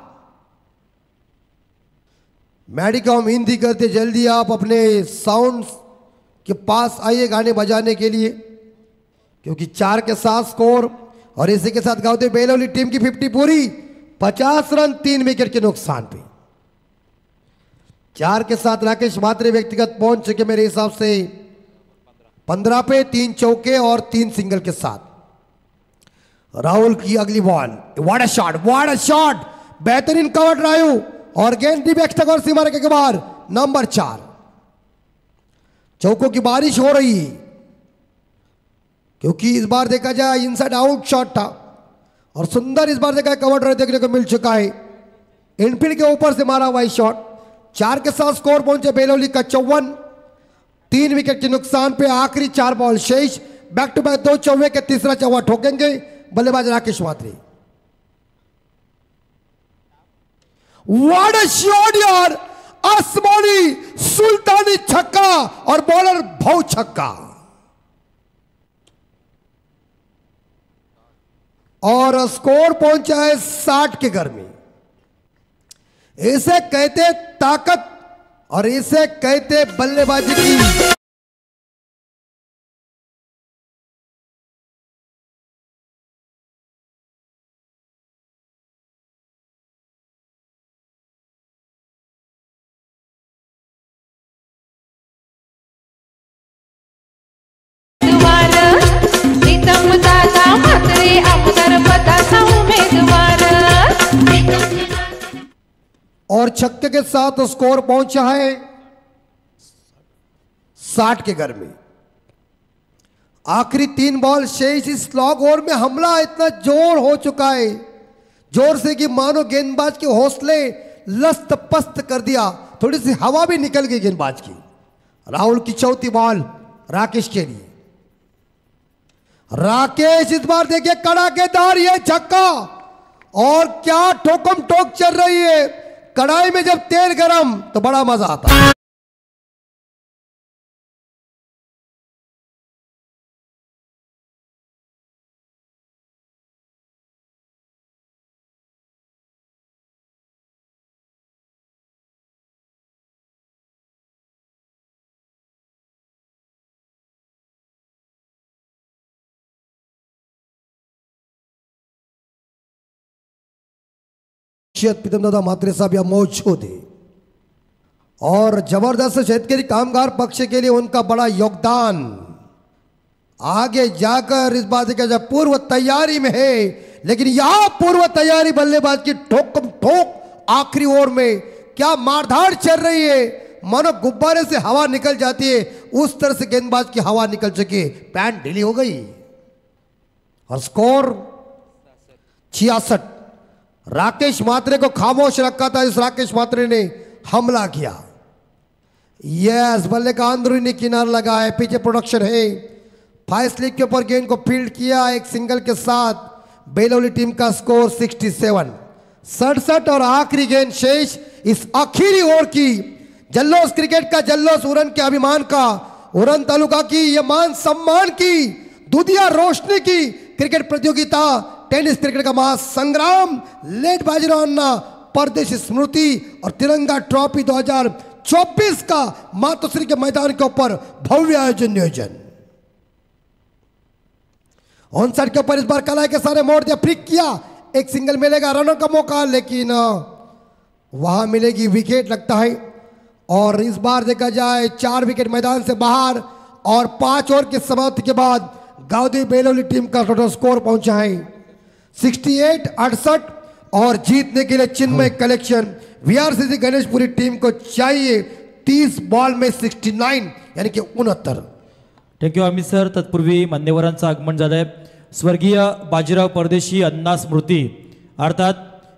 मैडिकॉम हिंदी करते, जल्दी आप अपने साउंड के पास आइए गाने बजाने के लिए, क्योंकि 4 के साथ स्कोर। और इसी के साथ गांव बेलोली टीम की 50 पूरी, 50 रन 3 विकेट के नुकसान पे। 4 के साथ राकेश मात्रे व्यक्तिगत पहुंच चुके मेरे हिसाब से 15 पे, 3 चौके और 3 सिंगल के साथ। राहुल की अगली ball, what a shot, what a shot, बेहतरीन कवर ड्राइव और गेंद डी बैक तक और सीमा रेखा के बाहर। नंबर 4। चौकों की बारिश हो रही है, क्योंकि इस बार देखा जाए इनसाइड आउट शॉट था और सुंदर इस बार देखा कवर ड्राइव देखने को मिल चुका है। इनफील्ड के ऊपर से मारा हुआ शॉट। 4 के साथ स्कोर पहुंचे बेलोली का 54, 3 विकेट के नुकसान पे। आखिरी 4 बॉल शेष, बैक टू बैक 2 चौवे के तीसरा चौवा ठोकेंगे बल्लेबाज राकेश मात्रे। व्हाट अ शॉट यार, आसमानी सुल्तानी छक्का और बॉलर भाव छक्का। और स्कोर पहुंचा है 60 के घर में। इसे कहते ताकत और इसे कहते बल्लेबाजी की। और छक्के के साथ स्कोर पहुंचा है 60 के घर में। आखिरी 3 बॉल शेष। इस लॉग ओवर में हमला इतना जोर हो चुका है, जोर से कि मानो गेंदबाज के हौसले लस्त पस्त कर दिया, थोड़ी सी हवा भी निकल गई गेंदबाज की। राहुल की चौथी बॉल राकेश के लिए। राकेश इस बार देखिए कड़ाकेदार ये छक्का, और क्या ठोकम ठोक चल रही है। कढ़ाई में जब तेल गरम तो बड़ा मजा आता है। प्रीतमदादा मात्रे साहब यह मौजूद है, और जबरदस्त शेतकरी कामगार पक्ष के लिए उनका बड़ा योगदान आगे जाकर इस बात का जब पूर्व तैयारी में है। लेकिन यहां पूर्व तैयारी बल्लेबाज की ठोकम ठोक आखिरी ओवर में क्या मारधाड़ चल रही है, मानो गुब्बारे से हवा निकल जाती है उस तरह से गेंदबाज की हवा निकल चुकी, पैंट ढीली हो गई। और स्कोर 66। राकेश मात्रे को खामोश रखा था, इस राकेश मात्रे ने हमला किया। यस, बल्ले का अंदरूनी किनारा लगा है, पीछे प्रोडक्शन है। 5 स्लिप के ऊपर गेंद को फील्ड किया, एक सिंगल के साथ बेलोली टीम का स्कोर 67। 67 और आखिरी गेंद शेष इस आखिरी ओवर की। जल्लोस क्रिकेट का जल्लोस, उरन के अभिमान का, उरन तालुका की ये मान सम्मान की, दुधिया रोशनी की क्रिकेट प्रतियोगिता, टेनिस क्रिकेट का महासंग्राम, लेट बाजीराव अन्ना परदेश स्मृति और तिरंगा ट्रॉफी 2024 का मातोश्री के मैदान के ऊपर भव्य नियोजन। ऑन साइड के ऊपर इस बार कलाई के सारे मोड़ दिया, फ्लिक किया, एक सिंगल मिलेगा, रनर का मौका, लेकिन वहां मिलेगी विकेट लगता है। और इस बार देखा जाए 4 विकेट मैदान से बाहर, और 5 ओवर की समाप्ति के बाद गांधी बेलोली टीम का टोटल स्कोर पहुंचा है 68-68। और जीतने के लिए चिन्मय कलेक्शन वीआरसीसी गणेशपुरी टीम को चाहिए 30 बॉल में 69 यानी कि 69। Thank you Amit sir. तत्पूर्वी मान्यवरांचं आगमन झालंय. स्वर्गीय बाजीराव परदेशी अण्णा स्मृती अर्थात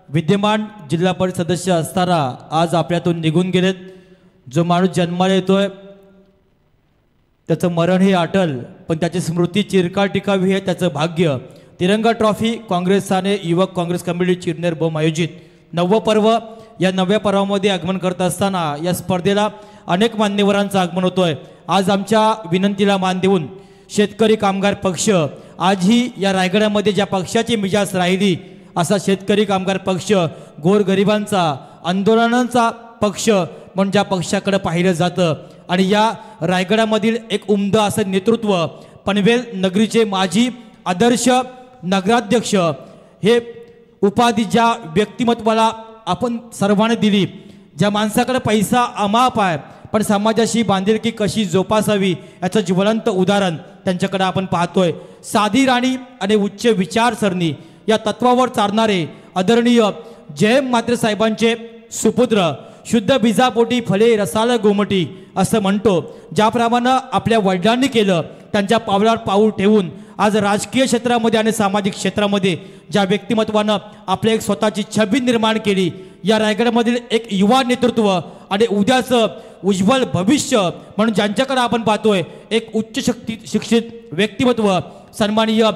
विद्यमान जिल्हा परिषद सदस्य असताना आज आपल्यातून निघून गेलेत. जो माणूस जन्माला येतोय त्याचं मरण हे अटल, पण त्याची स्मृती चिरकाळ टिकावी हे त्याचं भाग्य. तिरंगा ट्रॉफी काँग्रेसाने युवक काँग्रेस कमिटी चिरनेर बोम आयोजित नववं पर्व, या नव्या पर्वामध्ये आगमन करत असताना या स्पर्धेला अनेक मान्यवरांचं आगमन होतोय. आज आमच्या विनंतीला मान देऊन शेतकरी कामगार पक्ष आजही या रायगडामध्ये ज्या पक्षाची मिजाज राहिली असा शेतकरी कामगार पक्ष गोरगरिबांचा आंदोलनांचा पक्ष म्हणून ज्या पक्षाकडे पाहिलं जातं आणि या रायगडामधील एक उमदं असं नेतृत्व पनवेल नगरीचे माजी आदर्श नगराध्यक्ष हे उपाधी ज्या व्यक्तिमत्वाला आपण सर्वांनी दिली, ज्या माणसाकडे पैसा अमाप आहे पण समाजाशी बांधिलकी कशी जोपासावी याचं ज्वलंत उदाहरण त्यांच्याकडे आपण पाहतोय। साधी राणी आणि उच्च विचारसरणी या तत्वावर चालणारे आदरणीय जयंत म्हात्रे साहेबांचे सुपुत्र शुद्ध बीजापोटी फळे रसाळ गोमटी असं म्हणतो। ज्याप्रमाणे आपल्या वडिलांनी केलं त्यांच्या पावलावर पाऊल ठेवून आज राजकीय क्षेत्रामध्ये आणि सामाजिक क्षेत्रामध्ये ज्या व्यक्तिमत्वानं आपल्या एक स्वतःची छबी निर्माण केली, या रायगडमधील एक युवा नेतृत्व आणि उद्याचं उज्ज्वल भविष्य म्हणून ज्यांच्याकडे आपण पाहतोय एक उच्च शिक्षित व्यक्तिमत्व सन्माननीय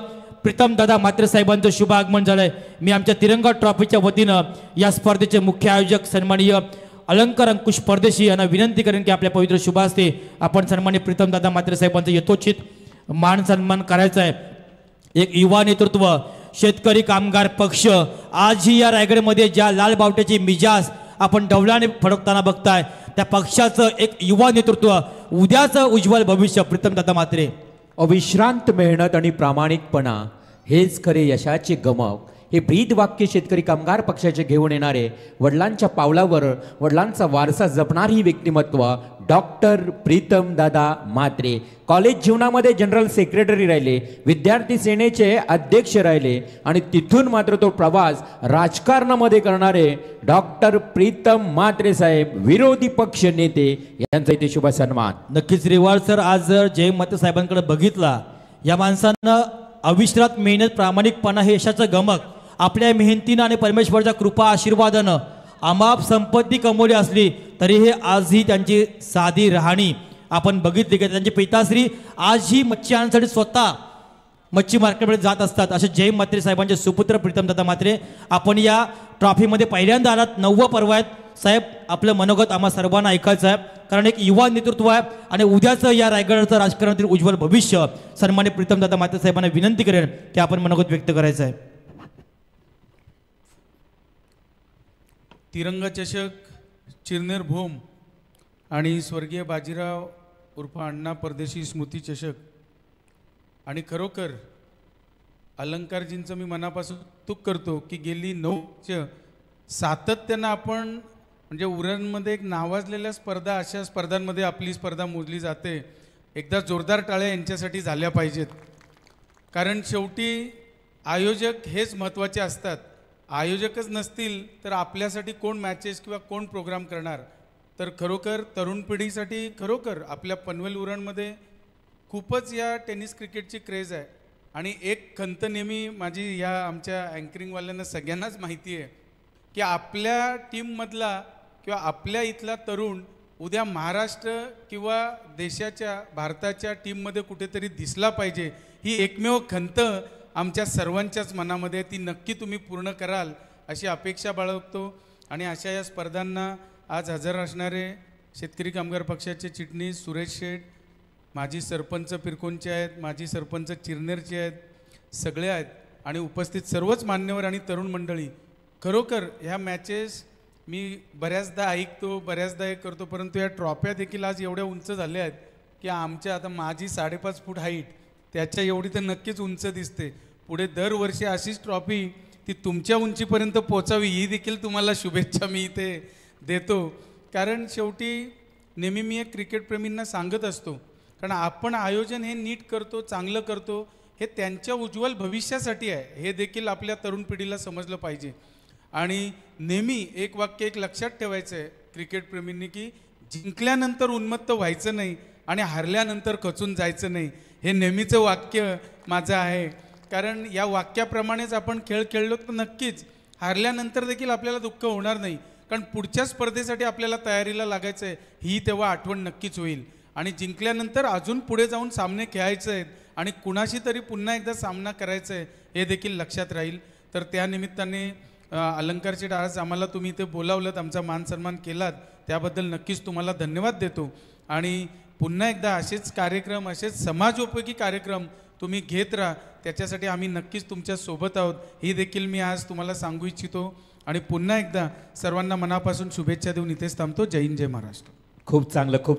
प्रीतम दादा म्हात्रे साहेबांचं शुभ आगमन झालंय। मी आमच्या तिरंगा ट्रॉफीच्या वतीनं या स्पर्धेचे मुख्य आयोजक सन्माननीय अलंकार अंकुश परदेशी यांना विनंती करेन की आपल्या पवित्र शुभास्ते आपण सन्माननीय प्रीतम दादा म्हात्रे साहेबांचं यथोचित मान सन्मान करायचा आहे। एक युवा नेतृत्व शेतकरी कामगार पक्ष आजही या रायगडमध्ये ज्या लाल बावट्याची मिजाज आपण डवलाने फडकताना बघताय त्या पक्षाचं एक युवा नेतृत्व उद्याचं उज्ज्वल भविष्य प्रीतम दादा म्हात्रे। अविश्रांत मेहनत आणि प्रामाणिकपणा हेच खरे यशाचे गमक हे ब्रीद वाक्य शेतकरी कामगार पक्षाचे घेऊन येणारे वडिलांच्या पावलावर वडिलांचा वारसा जपणारी व्यक्तिमत्व डॉक्टर प्रीतम दादा म्हात्रे कॉलेज जीवनामध्ये जनरल सेक्रेटरी राहिले, विद्यार्थी सेनेचे अध्यक्ष राहिले आणि तिथून मात्र तो प्रवास राजकारणामध्ये करणारे डॉक्टर प्रीतम म्हात्रे साहेब विरोधी पक्ष नेते यांचा इथे शुभ सन्मान। नक्कीच रिवाळ सर, आज जर जयंत म्हात्रे साहेबांकडे बघितला या माणसांना अविश्रांत मेहनत प्रामाणिकपणा हे यशाचं गमक आपल्या मेहनतीनं आणि परमेश्वराच्या कृपा आशीर्वादानं अमाप संपत्ती कमवली असली तरी हे आजही त्यांची साधी राहणी आपण बघितली की त्यांचे पिताश्री आजही मच्छी आणण्यासाठी स्वतः मच्छी मार्केटमध्ये जात असतात। असे जयंत म्हात्रे साहेबांचे सुपुत्र प्रीतम दादा म्हात्रे आपण या ट्रॉफीमध्ये पहिल्यांदा आलात, 9वं पर्व आहेत साहेब, आपलं मनोगत आम्हा सर्वांना ऐकायचं आहे कारण एक युवा नेतृत्व आहे आणि उद्याचं या रायगडाचं राजकारणातील उज्ज्वल भविष्य सन्माननीय प्रीतम दादा म्हात्रे साहेबांना विनंती करेन की आपण मनोगत व्यक्त करायचं आहे। तिरंगा चषक चिरनेर भूम आणि स्वर्गीय बाजीराव उर्फ अण्णा परदेशी स्मृती चषक आणि खरोखर अलंकारजींचं मी मनापासून कौतुक करतो की गेली 9 वर्ष सातत्यानं आपण म्हणजे उरणमध्ये एक नावाजलेल्या स्पर्धा अशा स्पर्धांमध्ये आपली स्पर्धा मोजली जाते। एकदा जोरदार टाळ्या यांच्यासाठी झाल्या पाहिजेत कारण शेवटी आयोजक हेच महत्त्वाचे असतात। आयोजकच नसतील तर आपल्यासाठी कोण मॅचेस किंवा कोण प्रोग्राम करणार। तर खरोखर तरुण पिढीसाठी खरोखर आपल्या पनवेल उरणमध्ये खूपच या टेनिस क्रिकेटची क्रेज आहे आणि एक खंत नेहमी माझी या आमच्या अँकरिंगवाल्यांना सगळ्यांनाच माहिती आहे की आपल्या टीममधला किंवा आपल्या इथला तरुण उद्या महाराष्ट्र किंवा देशाच्या भारताच्या टीममध्ये कुठेतरी दिसला पाहिजे, ही एकमेव खंत आमच्या सर्वांच्याच मनामध्ये, ती नक्की तुम्ही पूर्ण कराल अशी अपेक्षा बाळगतो। आणि अशा या स्पर्धांना आज हजर असणारे शेतकरी कामगार पक्षाचे चिटणीस सुरेश शेठ, माजी सरपंच पिरकोनचे आहेत, माजी सरपंच चिरनेरचे आहेत, सगळे आहेत आणि उपस्थित सर्वच मान्यवर आणि तरुण मंडळी, खरोखर ह्या मॅचेस मी बऱ्याचदा ऐकतो बऱ्याचदा हे करतो परंतु या ट्रॉफ्या देखील आज एवढ्या उंच झाल्या आहेत की आमच्या आता माझी 5.5 फूट हाईट त्याच्या एवढी तर नक्कीच उंच दिसते। पुढे दरवर्षी अशीच ट्रॉफी ती तुमच्या उंचीपर्यंत पोचावी ही देखील तुम्हाला शुभेच्छा मी इथे देतो। कारण शेवटी नेहमी मी एक क्रिकेटप्रेमींना सांगत असतो कारण आपण आयोजन हे नीट करतो चांगलं करतो हे त्यांच्या उज्ज्वल भविष्यासाठी आहे, हे देखील आपल्या तरुण पिढीला समजलं पाहिजे। आणि नेहमी एक वाक्य एक लक्षात ठेवायचं आहे क्रिकेटप्रेमींनी की जिंकल्यानंतर उन्मत्त व्हायचं नाही आणि हारल्यानंतर खचून जायचं नाही, हे नेहमीचं वाक्य माझं आहे। कारण या वाक्याप्रमाणेच आपण खेळ खेळलो तर नक्कीच हारल्यानंतर देखील आपल्याला दुःख होणार नाही कारण पुढच्या स्पर्धेसाठी आपल्याला तयारीला लागायचं आहे, ही तेव्हा आठवण नक्कीच होईल। आणि जिंकल्यानंतर अजून पुढे जाऊन सामने खेळायचे आहेत आणि कुणाशी तरी पुन्हा एकदा सामना करायचा आहे हे देखील लक्षात राहील। तर त्या निमित्ताने अलंकारचे आज आम्हाला तुम्ही इथे बोलावलं, आमचा मान सन्मान केलात त्याबद्दल नक्कीच तुम्हाला धन्यवाद देतो। आणि पुन्हा एकदा असेच कार्यक्रम, असेच समाजोपयोगी कार्यक्रम तुम्ही घेत राहा, त्याच्यासाठी आम्ही नक्कीच तुमच्या सोबत आहोत ही देखील मी आज तुम्हाला सांगू इच्छितो. आणि पुन्हा एकदा सर्वांना मनापासून शुभेच्छा देऊन इथेच थांबतो. जय हिंद, जय महाराष्ट्र. खूप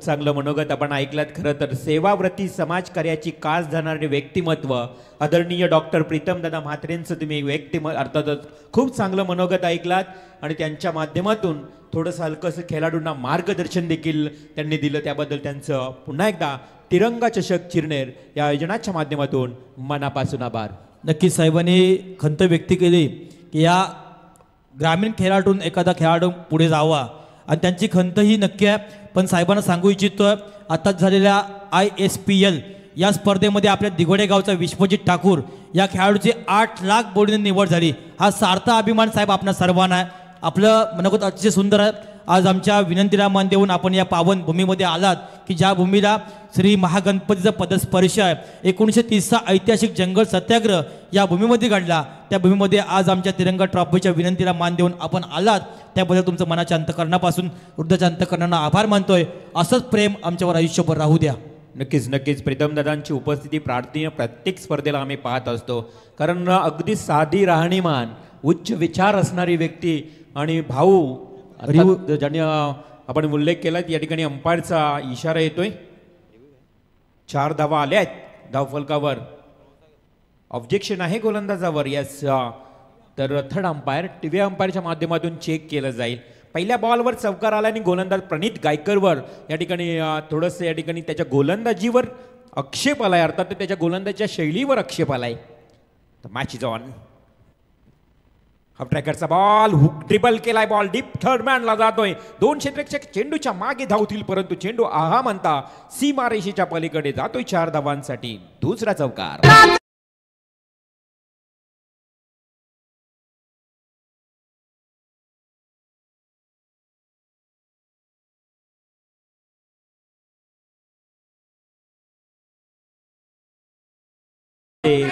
चांगलं मनोगत आपण ऐकलात. खरं तर सेवाव्रती समाजकार्याची कास धरणारे व्यक्तिमत्व आदरणीय डॉक्टर प्रीतमदादा म्हात्रेंचं तुम्ही अर्थातच खूप चांगलं मनोगत ऐकलात आणि त्यांच्या माध्यमातून थोडंसं हलकंसं खेळाडूंना मार्गदर्शन देखील त्यांनी दिलं, त्याबद्दल त्यांचं पुन्हा एकदा तिरंगा चषक चिरनेर या आयोजनाच्या माध्यमातून मनापासून आभार. नक्कीच साहेबांनी खंत व्यक्त केली की या ग्रामीण खेळाडून एखादा खेळाडू पुढे जावा आणि त्यांची खंत ही नक्की आहे. पण साहेबांना सांगू इच्छितो आताच झालेल्या ISPL या स्पर्धेमध्ये आपल्या दिघोडे गावचा विश्वजित ठाकूर या खेळाडूची 8 लाख बोलीने निवड झाली. हा सार्थ अभिमान साहेब आपल्या सर्वांना आहे. आपलं मनोगत अतिशय सुंदर आहे. आज आमच्या विनंतीला मान देऊन आपण या पावन भूमीमध्ये आलात की ज्या भूमीला श्री महागणपतीचा पदस्पर्श आहे. 1930चा ऐतिहासिक जंगल सत्याग्रह या भूमीमध्ये घडला. त्या भूमीमध्ये आज आमच्या तिरंगा ट्रॉफीच्या विनंतीला मान देऊन आपण आलात, त्याबद्दल तुमचं मनाच्या अंतकरणापासून हृदयाच्या अंतकरणांना आभार मानतोय. असंच प्रेम आमच्यावर आयुष्यभर राहू द्या. नक्कीच प्रीतमदादांची उपस्थिती प्रार्थनीय प्रत्येक स्पर्धेला आम्ही पाहत असतो, कारण अगदी साधी राहणीमान, उच्च विचार असणारी व्यक्ती आणि भाऊ ज्यांनी आपण उल्लेख केला या ठिकाणी अंपायरचा इशारा येतोय. 4 धावा आल्या आहेत धावफलकावर. ऑब्जेक्शन आहे गोलंदाजावर. यस, तर थर्ड अंपायर टीव्ही अंपायरच्या माध्यमातून चेक केलं जाईल. पहिल्या बॉलवर चौकार आला आणि गोलंदाज प्रणित गायकरवर या ठिकाणी थोडंसं या ठिकाणी त्याच्या गोलंदाजीवर आक्षेप आलाय, अर्थात त्याच्या गोलंदाजीच्या शैलीवर आक्षेप आलाय. तर मॅच इज ऑन. हाफ ट्रॅकरचा बॉल हुक ड्रिबल केलाय, बॉल डीप थर्ड मॅनला जातोय. 2 क्षेत्ररक्षक चेंडूच्या मागे धावतील, परंतु चेंडू आहा म्हणता सीमारेषेच्या पलीकडे जातोय 4 धावांसाठी. दुसरा चौकार.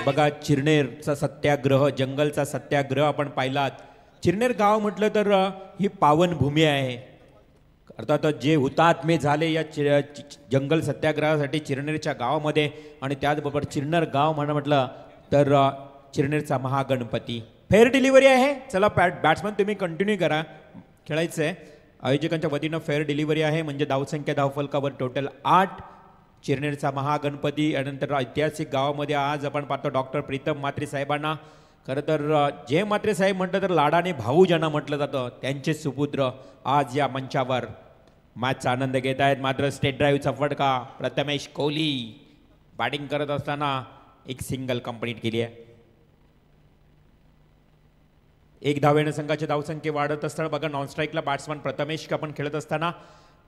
बघा, चिरनेरचा सत्याग्रह, जंगलचा सत्याग्रह आपण पाहिलात. चिरनेर गाव म्हटलं तर ही पावन भूमी आहे. अर्थात जे हुतात्मे झाले या जंगल सत्याग्रहासाठी चिरनेरच्या गावामध्ये, आणि त्याचबरोबर चिरनेर गाव म्हटलं तर चिरनेरचा महागणपती. फेअर डिलिव्हरी आहे. चला बॅट्समन तुम्ही कंटिन्यू करा, खेळायचं आहे. आयोजकांच्या वतीनं फेअर डिलिव्हरी आहे, म्हणजे धावसंख्या धावफलकावर टोटल 8. चिरनेरचा महागणपती यानंतर ऐतिहासिक गावामध्ये आज आपण पाहतो डॉक्टर प्रीतम म्हात्रे साहेबांना. खरं तर जे म्हात्रे साहेब म्हटलं तर लाडाने भाऊ ज्यांना म्हटलं जातं त्यांचे सुपुत्र आज या मंचावर मॅचचा आनंद घेत आहेत. मात्र स्टेट ड्राईव्हचा फटका प्रथमेश कोहली बॅटिंग करत असताना एक सिंगल कंप्लीट केली आहे. 1 धावेने संघाची धावसंख्या वाढत असताना बघा नॉन स्ट्राईकला बॅट्समन प्रथमेश आपण खेळत असताना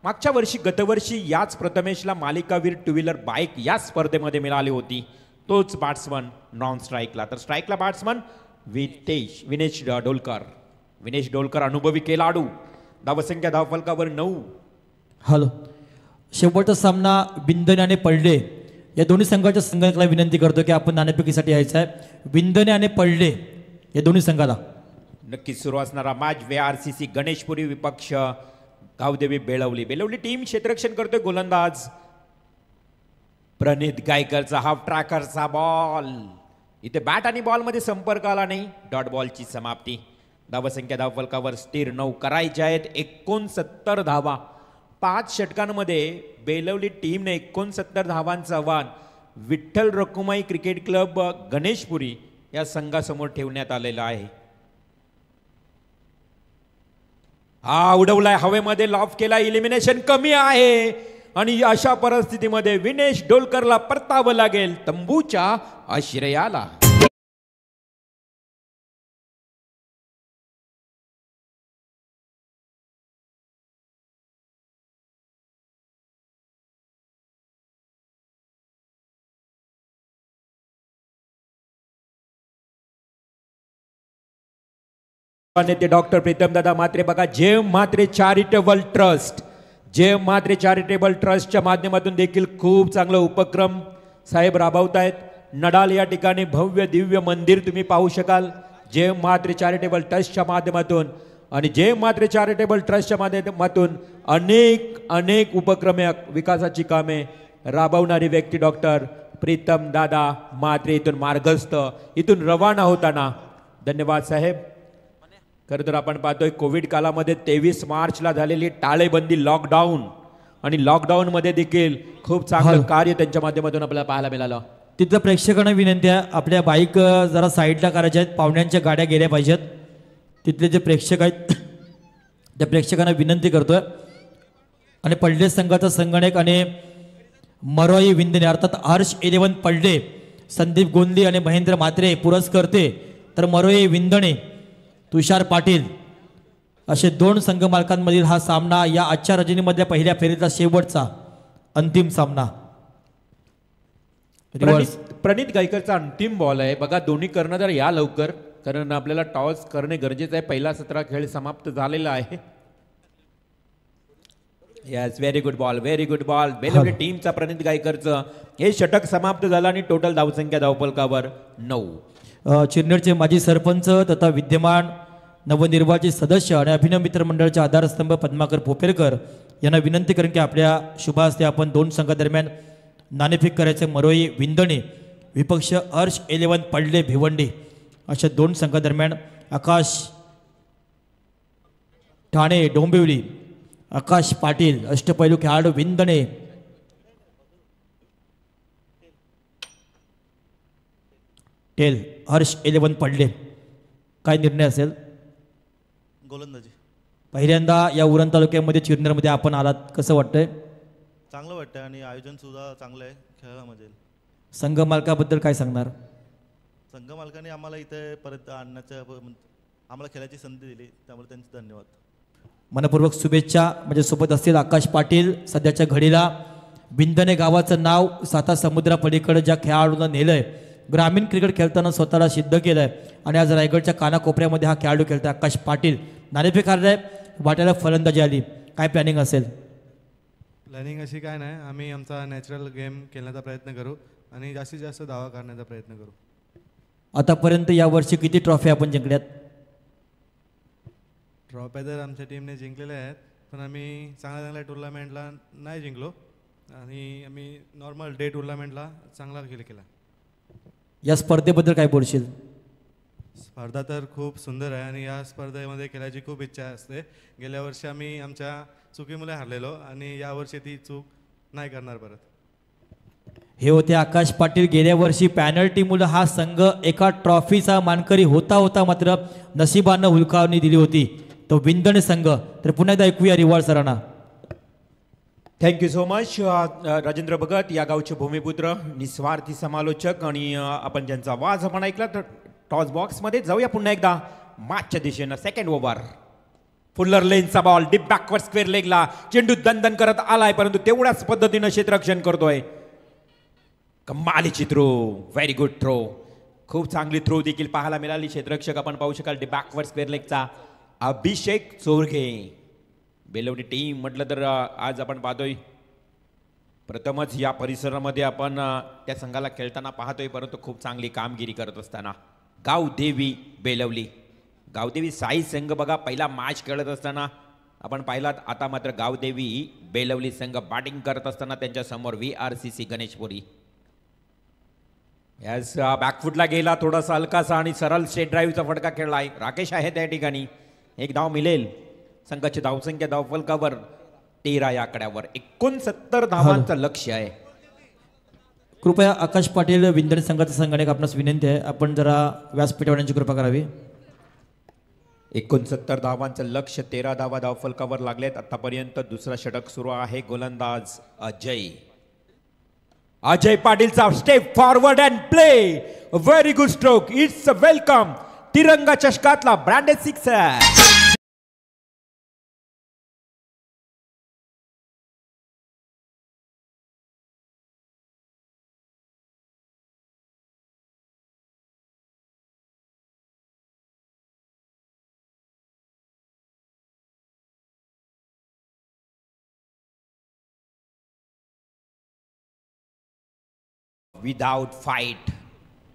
मागच्या वर्षी गतवर्षी याच प्रथमेशला मालिकावीर 2 व्हीलर बाईक या स्पर्धेमध्ये मिळाली होती. तोच बॅट्समन नॉन स्ट्राईकला. तर स्ट्राईकला बॅट्समन विनेश डोलकर. विनेश डोलकर अनुभवी खेळाडू. धावसंख्या धावफलकावर 9. हॅलो, शेवटचा सामना बिंदने आणि पडले या दोन्ही संघाच्या संघाला विनंती करतो की आपण नाणेफेकीसाठी यायचं आहे. बिंदने आणि पडले या दोन्ही संघाला नक्कीच सुरू असणारा मॅच VRCC गणेशपुरी विपक्ष गावदेवी बेळवली. बेळवली टीम क्षेत्ररक्षण करतोय. गोलंदाज प्रणित गायकरचा हाफ ट्रॅकरचा बॉल. इथे बॅट आणि बॉल मध्ये संपर्क आला नाही. डॉट बॉलची समाप्ती. धावसंख्या धावफलकावर स्थिर 9 करायच्या आहेत. 69 धावा 5 षटकांमध्ये बेळवली टीमने 69 धावांचं आव्हान विठ्ठल रखुमाई क्रिकेट क्लब गणेशपुरी या संघासमोर ठेवण्यात आलेलं आहे. हा उडवलाय हवेमध्ये, लॉफ केला. इलिमिनेशन कमी आहे आणि अशा परिस्थितीमध्ये विनेश डोलकरला परतावं लागेल तंबूच्या आश्रयाला. नेते डॉक्टर प्रीतमदादा म्हात्रे. बघा, जेम म्हात्रे चॅरिटेबल ट्रस्ट, जेम म्हात्रे चॅरिटेबल ट्रस्टच्या माध्यमातून देखील खूप चांगला उपक्रम साहेब राबवत आहेत. नडाल या ठिकाणी भव्य दिव्य मंदिर तुम्ही पाहू शकाल. जेम म्हात्रे चॅरिटेबल ट्रस्टच्या माध्यमातून आणि जय मात्रे चॅरिटेबल ट्रस्टच्या माध्यमातून अनेक उपक्रमे विकासाची कामे राबवणारी व्यक्ती डॉक्टर प्रीतम दादा मात्रे इथून मार्गस्थ इथून रवाना होताना. धन्यवाद साहेब. खरं तर आपण पाहतोय कोविड काळामध्ये 23 मार्चला झालेली टाळेबंदी लॉकडाऊन आणि लॉकडाऊनमध्ये देखील खूप चांगलं कार्य त्यांच्या माध्यमातून आपल्याला पाहायला मिळालं. तिथं प्रेक्षकांना विनंती आहे, आपल्या बाईक जरा साईडला करायच्या आहेत, पाहुण्यांच्या गाड्या गेल्या पाहिजेत. तिथले जे प्रेक्षक आहेत त्या प्रेक्षकांना विनंती करतोय. आणि पडले संघाचा संगणक आणि मरोई विंदणे अर्थात हर्ष 11 पडले, संदीप गोंदी आणि महेंद्र म्हात्रे पुरस्कर्ते, तर मरोई विंदणे तुषार पाटील असे 2 संघ मालकांमधील हा सामना या आजच्या रजनीमधल्या पहिल्या फेरीचा शेवटचा अंतिम सामना. प्रणित गायकरचा अंतिम बॉल आहे बघा. दोन्ही कर्णधार या लवकर, कारण आपल्याला टॉस करणे गरजेचं आहे. पहिला 17 खेळ समाप्त झालेला आहे. Yes, very good ball, very good ball. Belavali टीमचा प्रणित गायकरचं हे षटक समाप्त झालं आणि टोटल धावसंख्या धावफलकावर 9. चिरनेरचे माजी सरपंच तथा विद्यमान नवनिर्वाचित सदस्य आणि अभिनव मित्र मंडळाचे आधारस्तंभ पद्माकर पोपेरकर यांना विनंती करेन की आपल्या शुभ हस्ते आपण 2 संघादरम्यान नाणेफेक करायचे. मरोई विंदणे विपक्ष हर्ष 11 पडले भिवंडी अशा 2 संघादरम्यान आकाश ठाणे डोंबिवली, आकाश पाटील अष्टपैलू खेळाडू विंदणे, टेल हर्ष 11 पडले. काय निर्णय असेल? गोलंदाजी. पहिल्यांदा या उरण तालुक्यामध्ये चिरनेरमध्ये आपण आलात, कसं वाटतंय? चांगलं वाटतं आणि आयोजन सुद्धा चांगलं आहे, खेळायला मजा येईल. संघ मालकाबद्दल काय सांगणार? संघ मालकाने आम्हाला इथे परत आणण्याचं आम्हाला खेळायची संधी दिली, त्यामुळे त्यांचे धन्यवाद. मनपूर्वक शुभेच्छा. म्हणजे सोबत असतील आकाश पाटील. सध्याच्या घडीला बिंदणे गावाचं नाव साता समुद्रापलीकडे ज्या खेळाडूंना नेलंय, ग्रामीण क्रिकेट खेळताना स्वतःला सिद्ध केलंय आणि आज रायगडच्या कानाकोपऱ्यामध्ये हा खेळाडू खेळतोय. आकाश पाटील नाणेफेक हारलाय, वाट्याला फलंदाजी आली, काय प्लॅनिंग असेल? प्लॅनिंग अशी काय नाही, आम्ही आमचा नॅचरल गेम खेळण्याचा प्रयत्न करू आणि जास्तीत जास्त धावा करण्याचा प्रयत्न करू. आतापर्यंत यावर्षी किती ट्रॉफी आपण जिंकल्यात? ट्रॉफ्या तर आमच्या टीमने जिंकलेल्या आहेत, पण आम्ही चांगल्या टुर्नामेंटला नाही जिंकलो आणि आम्ही नॉर्मल डे टुर्नामेंटला चांगला खेळ केला. या स्पर्धेबद्दल काय बोलशील? स्पर्धा तर खूप सुंदर आहे आणि या स्पर्धेमध्ये खेळायची खूप इच्छा असते. गेल्या वर्षी आम्ही आमच्या चुकीमुळे हारलेलो आणि यावर्षी ती चूक नाही करणार परत. हे होते आकाश पाटील. गेल्या वर्षी पॅनल्टीमुळे हा संघ एका ट्रॉफीचा मानकरी होता मात्र नशिबानं हुलकावणी दिली होती, तो विंदणे संघ. तर पुन्हा एकदा ऐकूया रिवाळ सरांना. Thank you so much. Rajendra Bhagat या गावचे भूमिपुत्र, निस्वार्थी समालोचक आणि आपण ज्यांचा आवाज आपण ऐकला. तर टॉस बॉक्समध्ये जाऊया पुन्हा एकदा मॅचच्या दिशेनं. सेकंड ओव्हर, फुल्लर लेनचा बॉल डीप बॅकवर्ड स्क्वेअर लेगला, चेंडू दणदण करत आलाय परंतु तेवढ्याच पद्धतीनं क्षेत्ररक्षण करतोय. कमालीची थ्रो, व्हेरी गुड थ्रो, खूप चांगली थ्रो देखील पाहायला मिळाली. क्षेत्ररक्षक आपण पाहू शकाल डीप बॅकवर्ड स्क्वेअर लेगचा अभिषेक चोरगे. बेलवडी टीम म्हटलं तर आज आपण पाहतोय प्रथमच या परिसरामध्ये आपण त्या संघाला खेळताना पाहतोय, परंतु खूप चांगली कामगिरी करत असताना गावदेवी बेलवली. गावदेवी साई संघ बघा पहिला मॅच खेळत असताना आपण पाहिलात. आता मात्र गावदेवी बेलवली संघ बॅटिंग करत असताना त्यांच्या समोर VRCC गणेशपुरी. यास बॅकफुटला गेला थोडासा हलकासा आणि सरळ स्ट्रेट ड्राईव्हचा फटका खेळलाय. राकेश आहे त्या ठिकाणी, एक धाव मिळेल. संघाची धावसंख्या धावफलकावर 13 या आकड्यावर. 69 धावांचं लक्ष्य आहे. कृपया आकाश पाटील विंदणे संघाचा संघटक आपणास विनंती आहे, आपण जरा व्यासपीठ वाढण्याची कृपा करावी. 69 धावांचं लक्ष्य, 13 धावा धावफलकावर लागलेत. आतापर्यंत दुसरा षटक सुरू आहे. गोलंदाज अजय पाटीलचा step forward and play, very good stroke, it's welcome. Tiranga चषकातला ब्रँडेड सिक्सर. Without fight.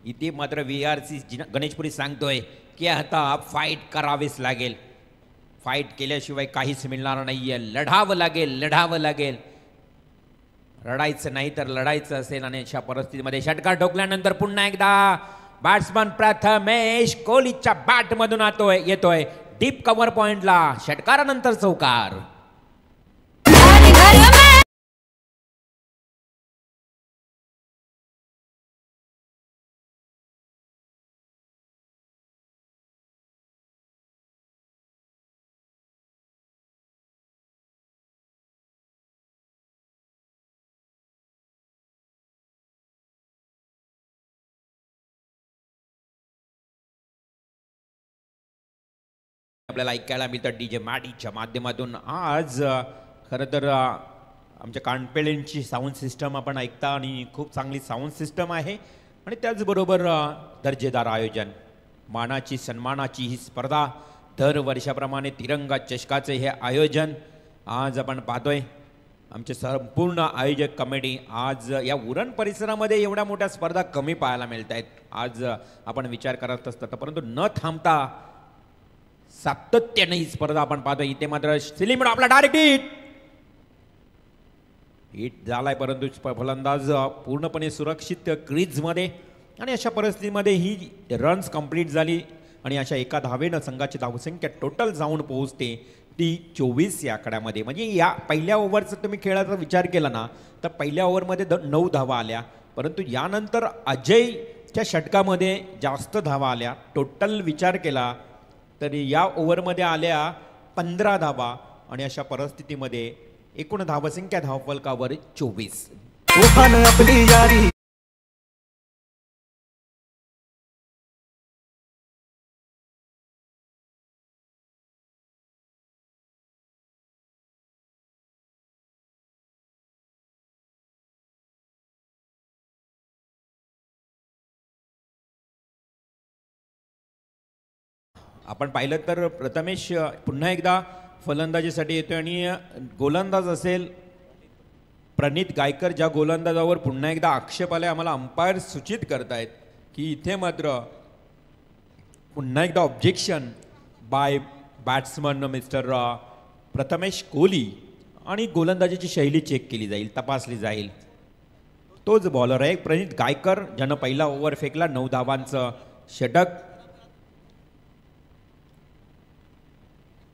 इथे मात्र VRCC गणेशपुरी सांगतोय की आता फाईट करावीच लागेल. फाईट केल्याशिवाय काहीच मिळणार नाहीये. लढावं लागेल, लढावं लागेल. रडायचं नाही तर लढायचं असेल. आणि अशा परिस्थितीमध्ये षटकार ठोकल्यानंतर पुन्हा एकदा बॅट्समन प्रथमेश कोहलीच्या बॅट मधून येतोय डीप कव्हर पॉइंटला. षटकारानंतर चौकार. आपल्याला ऐकायला मिळतं डीजे मॅडीच्या माध्यमातून. आज खरं तर आमच्या कानपेळेंची साऊंड सिस्टम आपण ऐकता आणि खूप चांगली साऊंड सिस्टम आहे. आणि त्याचबरोबर दर्जेदार आयोजन, मानाची सन्मानाची ही स्पर्धा, दर वर्षाप्रमाणे तिरंगा चषकाचे हे आयोजन आज आपण पाहतोय. आमचे संपूर्ण आयोजक कमिटी आज या उरण परिसरामध्ये एवढ्या मोठ्या स्पर्धा कमी पाहायला मिळत आहेत. आज आपण विचार करत असतात, परंतु न थांबता सातत्याने ही स्पर्धा आपण पाहतोय. इथे मात्र सिलिम आपला डायरेक्ट हिट झालाय, परंतु फलंदाज पूर्णपणे सुरक्षित क्रीजमध्ये. आणि अशा परिस्थितीमध्ये ही रन्स कंप्लीट झाली आणि अशा एका धावेनं संघाची धावसंख्या टोटल जाऊन पोहोचते ती 24 या आकड्यामध्ये. म्हणजे या पहिल्या ओव्हरचा तुम्ही खेळाचा विचार केला ना तर पहिल्या ओव्हरमध्ये 9 धावा आल्या, परंतु यानंतर अजयच्या षटकामध्ये जास्त धावा आल्या. टोटल विचार केला तर या ओव्हरमध्ये आल्या 15 धावा. आणि अशा परिस्थितीमध्ये एकूण धावसंख्या धावफलकावर 24. आपण पाहिलं तर प्रथमेश पुन्हा एकदा फलंदाजीसाठी येतोय आणि गोलंदाज असेल प्रणित गायकर. ज्या गोलंदाजावर पुन्हा एकदा आक्षेप आले, आम्हाला अंपायर सूचित करतायत की इथे मात्र पुन्हा एकदा objection bye batsman mister Prathamesh Kohli आणि गोलंदाजीची शैली चेक केली जाईल, तपासली जाईल. तोच बॉलर आहे प्रणित गायकर ज्यानं पहिला ओव्हर फेकला, 9 धावांचं षटक.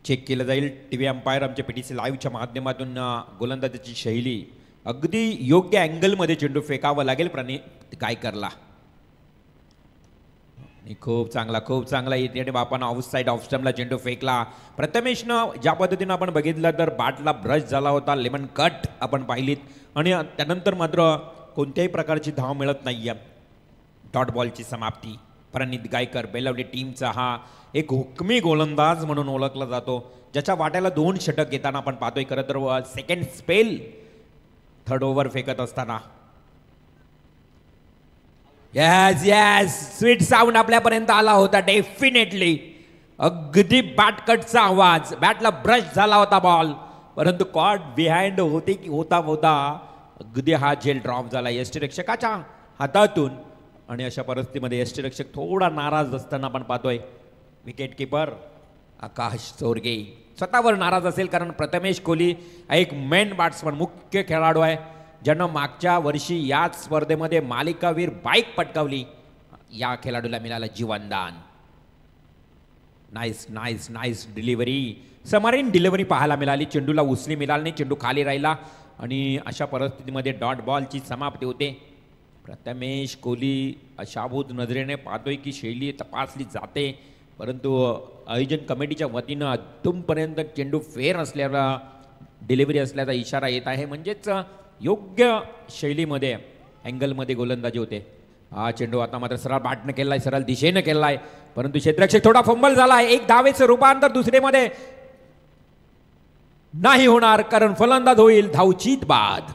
चेक केलं जाईल. टीव्ही अंपायर आमच्या पीटीसी लाईव्हच्या माध्यमातून गोलंदाजीची शैली अगदी योग्य अँगलमध्ये चेंडू फेकावा लागेल प्रणित गायकरला. खूप चांगला इथे बापानं ऑफ साईड ऑफ स्टंपला चेंडू फेकला. प्रथमेशनं ज्या पद्धतीनं आपण बघितलं तर बॅटला ब्रश झाला होता, लेमन कट आपण पाहिलीत. आणि त्यानंतर मात्र कोणत्याही प्रकारची धाव मिळत नाहीये. डॉट बॉलची समाप्ती. प्रणित गायकर बेलवडी टीमचा हा एक हुकमी गोलंदाज म्हणून ओळखला जातो, ज्याच्या वाट्याला 2 षटक येताना आपण पाहतोय. खरं तर सेकंड स्पेल थर्ड ओव्हर फेकत असताना. यस यस स्वीट साऊंड आपल्यापर्यंत आला होता. डेफिनेटली अगदी बॅटकटचा आवाज. बॅटला ब्रश झाला होता बॉल, परंतु कॉट बिहाइंड होते की होता अगदी हा झेल ड्रॉप झाला यष्टिरक्षकाच्या हातातून. आणि अशा परिस्थितीमध्ये यष्टिरक्षक थोडा नाराज असताना आपण पाहतोय. विकेट किपर आकाश चोरगे स्वतःवर नाराज असेल, कारण प्रथमेश कोहली एक मेन बॅट्समन, मुख्य खेळाडू आहे, ज्यानं मागच्या वर्षी याच स्पर्धेमध्ये मालिकावीर बाईक पटकावली. या खेळाडूला मिळालं जीवनदान. Nice nice nice delivery, Samreen delivery पाहायला मिळाली. चेंडूला उसली मिळाली नाही, चेंडू खाली राहिला. आणि अशा परिस्थितीमध्ये डॉट बॉलची समाप्ती होते. प्रथमेश कोहली अशाभूत नजरेने पाहतोय की शैली तपासली जाते, परंतु आयोजन कमिटीच्या वतीनं अजूनपर्यंत चेंडू फेर असल्याला डिलिव्हरी असल्याचा इशारा येत आहे. म्हणजेच योग्य शैलीमध्ये अँगलमध्ये गोलंदाजी होते. हा चेंडू आता मात्र सरळ बॅटनं केलाय, सरळ दिशेनं केलाय, परंतु क्षेत्ररक्षक थोडा फंबल झालाय. एक धावेचं रूपांतर दुसरेमध्ये नाही होणार, कारण फलंदाज होईल धावचीत बाद.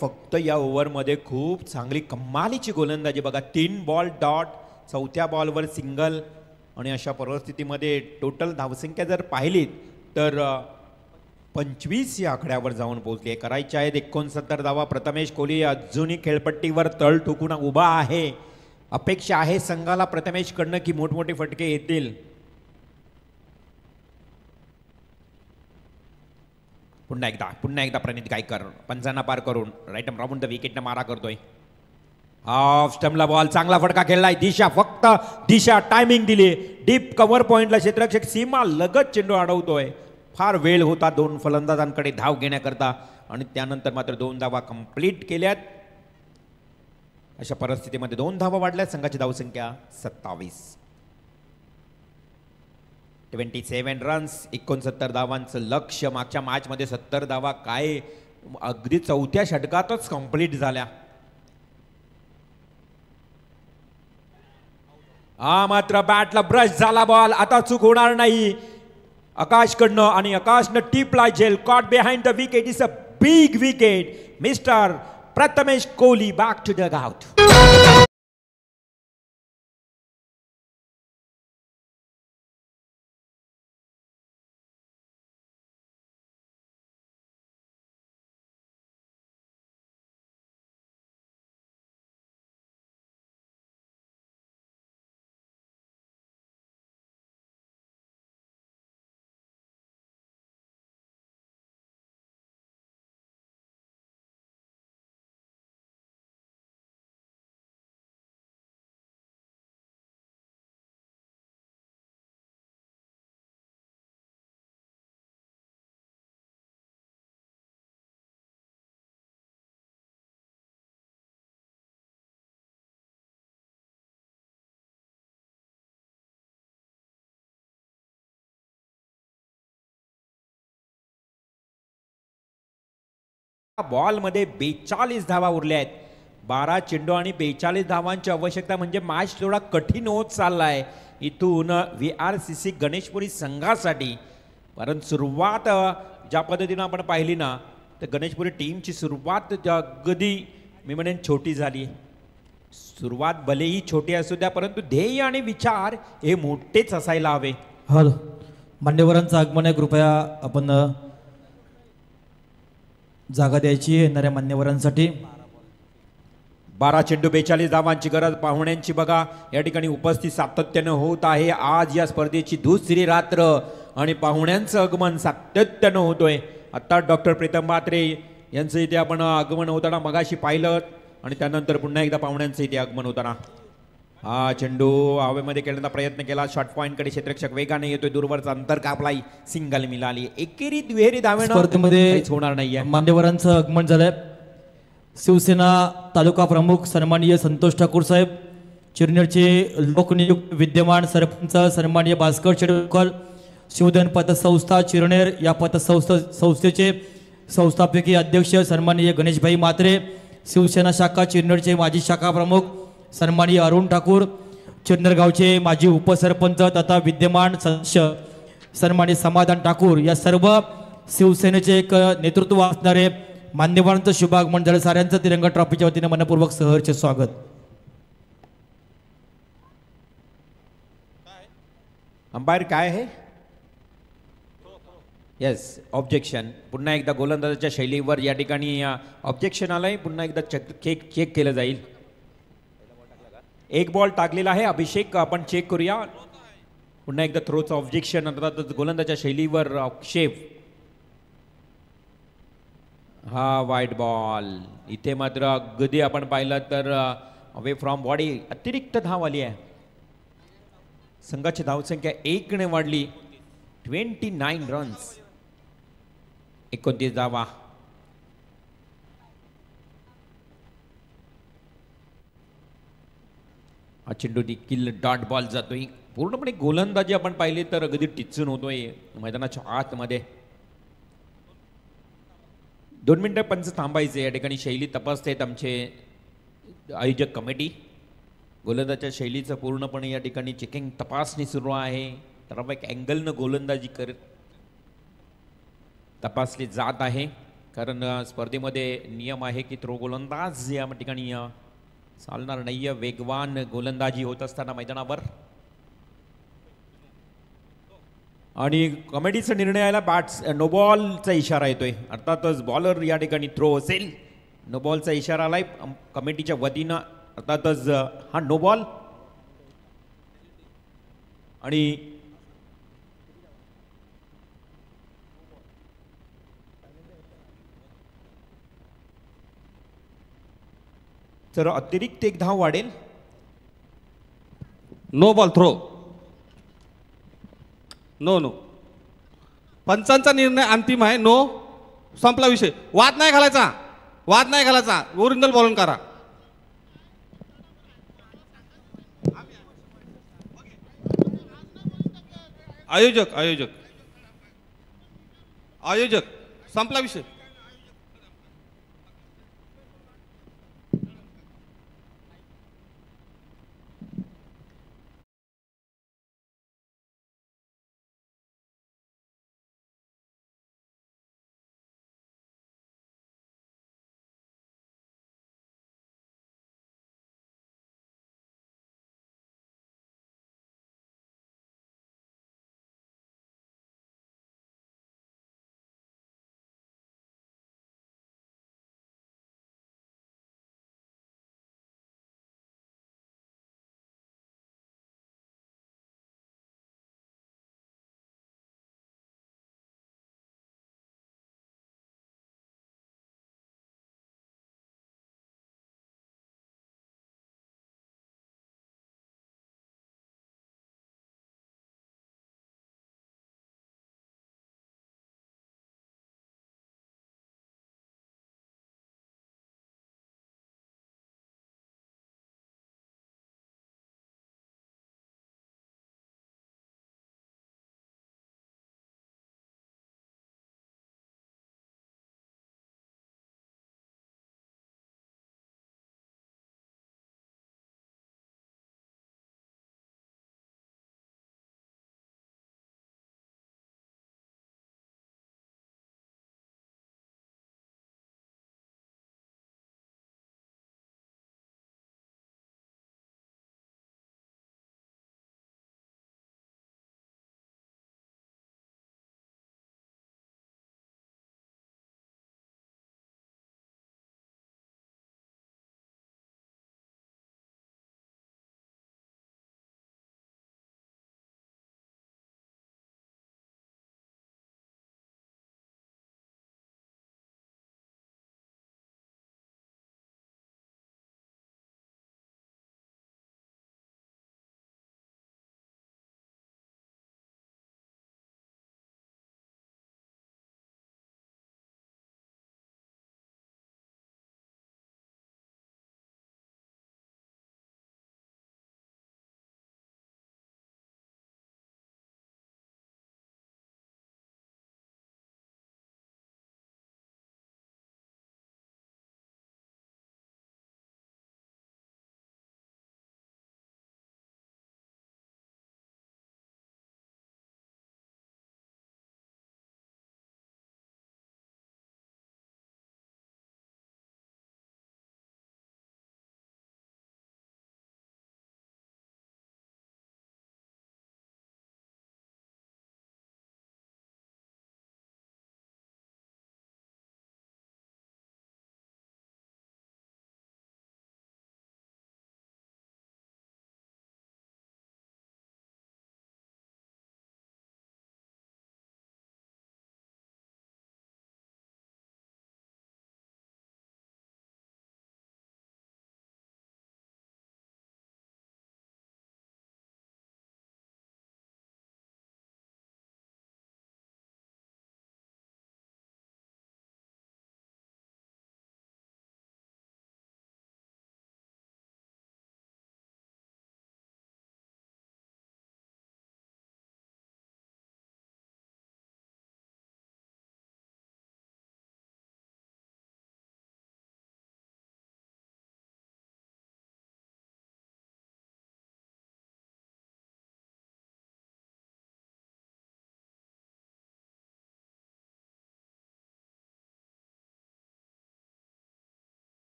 फक्त या ओव्हरमध्ये खूप चांगली कमालीची गोलंदाजी बघा. 3 बॉल डॉट, चौथ्या बॉलवर सिंगल आणि अशा परिस्थितीमध्ये टोटल धावसंख्या जर पाहिलीत तर 25 या आकड्यावर जाऊन पोहोचली आहे. करायचे आहेत 69 धावा. प्रथमेश कोहली अजूनही खेळपट्टीवर तळ ठोकून उभा आहे. अपेक्षा आहे संघाला प्रथमेशकडनं की मोठमोठे फटके येतील. पुन्हा एकदा प्रणित गायकर पंचांना पार करून राईट राऊंड द विकेटनं मारा करतोय. ऑफ स्टंपला बॉल, चांगला फटका खेळलाय. दिशा टायमिंग दिली. डीप कव्हर पॉइंटला क्षेत्ररक्षक सीमा लगत चेंडू अडवतोय. फार वेळ होता 2 फलंदाजांकडे धाव घेण्याकरता आणि त्यानंतर मात्र 2 धावा कंप्लीट केल्यात. अशा परिस्थितीमध्ये 2 धावा वाढल्यात. संघाची धावसंख्या 27. 27 रन्स, 69 धावांचं लक्ष्य. मागच्या मॅचमध्ये 70 धावा काय अगदी चौथ्या षटकातच कंप्लीट झाल्या. मात्र बॅटला ब्रश झाला बॉल. आता चूक होणार नाही आकाशकडनं आणि आकाशनं टिपला झेल. Caught behind the wicket. Is a big wicket. Mister Prathamesh Kohli back to the out. बॉलमध्ये 42 धावा उरल्या आहेत. 12 चेंडू आणि 42 धावांची आवश्यकता म्हणजे मॅच थोडा कठीण होत चाललाय इथून VRCC गणेशपुरी संघासाठी. कारण सुरुवात ज्या पद्धतीनं आपण पाहिली ना तर गणेशपुरी टीमची सुरुवात अगदी मी म्हणेन छोटी झाली. सुरुवात भलेही छोटी असू द्या परंतु ध्येय आणि विचार हे मोठेच असायला हवे. हॅलो, मान्यवरांचं आगमन आहे. कृपया आपण जागा द्यायची येणाऱ्या मान्यवरांसाठी. 12 चेंडू 42 धावांची गरज पाहुण्यांची बघा या ठिकाणी उपस्थित सातत्यानं होत आहे. आज या स्पर्धेची दुसरी रात्र आणि पाहुण्यांचं आगमन सातत्यानं होतोय. आता डॉक्टर प्रीतम म्हात्रे यांचं इथे आपण आगमन होताना मगाशी पाहिलं आणि त्यानंतर पुन्हा एकदा पाहुण्यांचं इथे आगमन होताना. हा चेंडू हवेमध्ये खेळण्याचा प्रयत्न केला. शॉर्ट पॉइंटकडे क्षेत्ररक्षक वेगाने येतोय. दूरवरचा अंतर कापलाई. सिंगल मिळाली. एकेरी दुहेरी धावेनं स्पर्धेमध्ये होणार नाहीये. मान्यवरांचं आगमन झालंय. शिवसेना तालुका प्रमुख सन्माननीय संतोष ठाकूर साहेब, चिरनेरचे लोकनियुक्त विद्यमान सरपंच सन्माननीय भास्कर शेडकर, शिवधन पतसंस्था चिरनेर या संस्थेचे संस्थापकीय अध्यक्ष सन्माननीय गणेशभाई म्हात्रे, शिवसेना शाखा चिरनेरचे माजी शाखा प्रमुख सन्माननीय अरुण ठाकूर, चिरनेर गावचे माजी उपसरपंच तथा विद्यमान सदस्य सन्माननीय समाधान ठाकूर या सर्व शिवसेनेचे एक नेतृत्व असणारे मान्यवरांचं शुभागमन झालं. साऱ्यांचं तिरंगा ट्रॉफीच्या वतीने मनपूर्वक सहर्ष स्वागत. अंपायर काय आहे? Yes, objection. पुन्हा एकदा गोलंदाजाच्या शैलीवर या ठिकाणी ऑब्जेक्शन आलंय. पुन्हा एकदा चेक केलं जाईल. एक बॉल टाकलेला आहे. अभिषेक आपण चेक करूया. पुन्हा एकदा थ्रोचं ऑब्जेक्शन अर्थातच गोलंदाजाच्या शैलीवर आक्षेप. हा वाईट बॉल. इथे मात्र अगदी आपण पाहिलं तर अवे फ्रॉम बॉडी अतिरिक्त धाव आली आहे. संघाची धावसंख्या 1 ने वाढली. 29 रन्स, 29 धावा. हा चेंडू देखील डॉट बॉल जातोय. पूर्णपणे गोलंदाजी आपण पाहिली तर अगदी टिचून होतोय मैदानाच्या आतमध्ये. 2 मिनिटं पंच थांबायचे. या ठिकाणी शैली तपासतायत आमचे आयोजक कमिटी. गोलंदाजाच्या शैलीचं पूर्णपणे या ठिकाणी चेकिंग तपासणी सुरू आहे. ठराविक अँगलनं गोलंदाजी करत तपासली जात आहे. कारण स्पर्धेमध्ये नियम आहे की थ्रो गोलंदाज या ठिकाणी चालणार नाहीये. वेगवान गोलंदाजी होत असताना मैदानावर आणि कमिटीचा निर्णय आला नो बॉलचा इशारा येतोय. अर्थातच बॉलर या ठिकाणी थ्रो असेल. नो बॉलचा इशारा आलाय कमिटीच्या वतीनं. अर्थातच हा नो बॉल आणि तर अतिरिक्त एक धाव वाढेल. No ball throw. No no. पंचांचा निर्णय अंतिम आहे. नो. संपला विषय. वाद नाही घालायचा. वाद नाही घालायचा. ओरिजिनल बॉलिंग करा. आयोजक आयोजक आयोजक संपला विषय.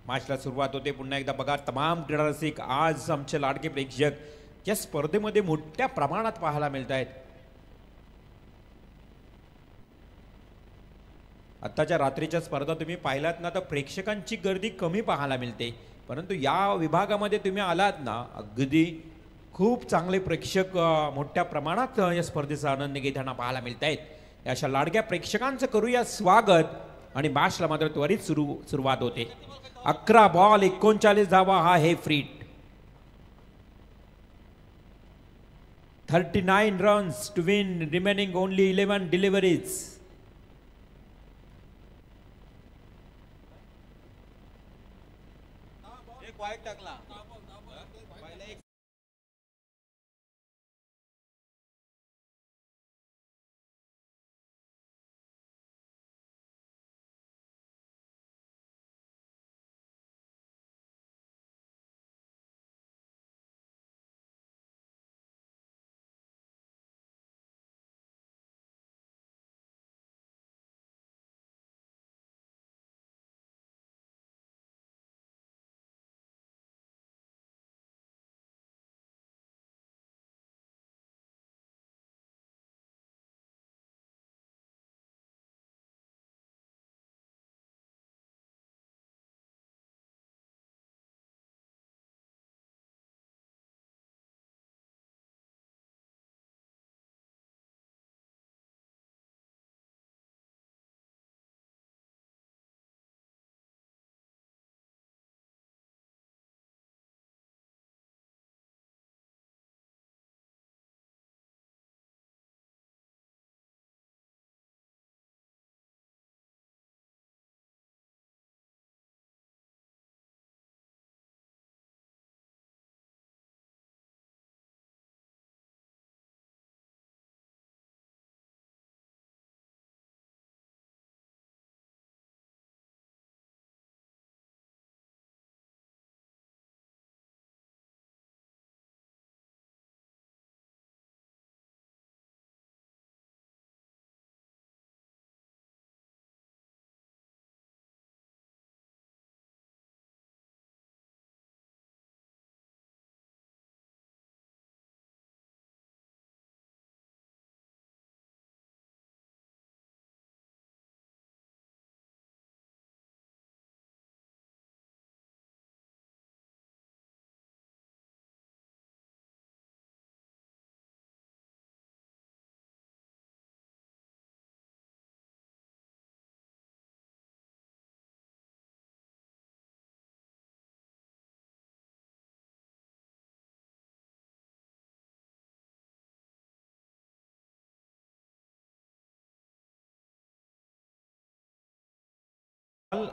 मॅचला सुरुवात होते. पुन्हा एकदा बघा तमाम क्रीडा रसिक, आज आमचे लाडके प्रेक्षक या स्पर्धेमध्ये मोठ्या प्रमाणात पाहायला मिळत आहेत. आत्ताच्या रात्रीच्या स्पर्धा तुम्ही पाहिलात ना तर प्रेक्षकांची गर्दी कमी पाहायला मिळते, परंतु या विभागामध्ये तुम्ही आलात ना अगदी खूप चांगले प्रेक्षक मोठ्या प्रमाणात या स्पर्धेचा आनंद घेताना पाहायला मिळत आहेत. अशा लाडक्या प्रेक्षकांचं करूया स्वागत आणि मॅचला मात्र त्वरित सुरुवात होते. 11 बॉल 39 धावा हा हे फ्रीट. 39 runs to win, remaining only 11 deliveries.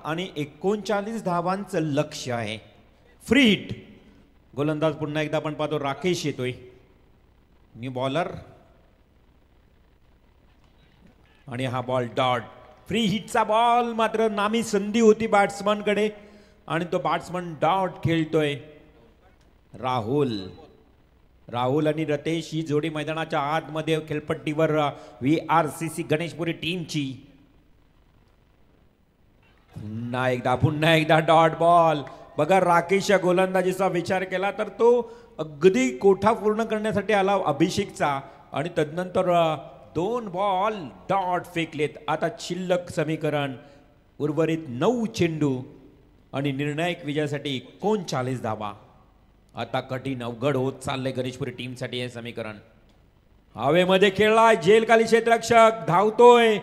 आणि 39 धावांचं लक्ष्य आहे. Free hit. गोलंदाज पुन्हा एकदा आपण पाहतो राकेश येतोय, न्यू बॉलर, आणि हा बॉल डॉट. फ्री हिटचा बॉल, मात्र नामी संधी होती बॅट्समन कडे आणि तो बॅट्समन डॉट खेळतोय. राहुल आणि रतेश ही जोडी मैदानाच्या आतमध्ये खेळपट्टीवर VRCC गणेशपुरी टीमची. पुन्हा एकदा डॉट बॉल. बघा राकेशच्या गोलंदाजीचा विचार केला तर तो अगदी कोठा पूर्ण करण्यासाठी आला अभिषेकचा, आणि तदनंतर 2 बॉल डॉट फेकलेत. आता शिल्लक समीकरण उर्वरित 9 चेंडू आणि निर्णायक विजयासाठी 39 धावा. आता कठीण अवघड होत चाललंय गणेशपुरी टीमसाठी हे समीकरण. हवेमध्ये खेळलाय, झेल खाली क्षेत्ररक्षक धावतोय,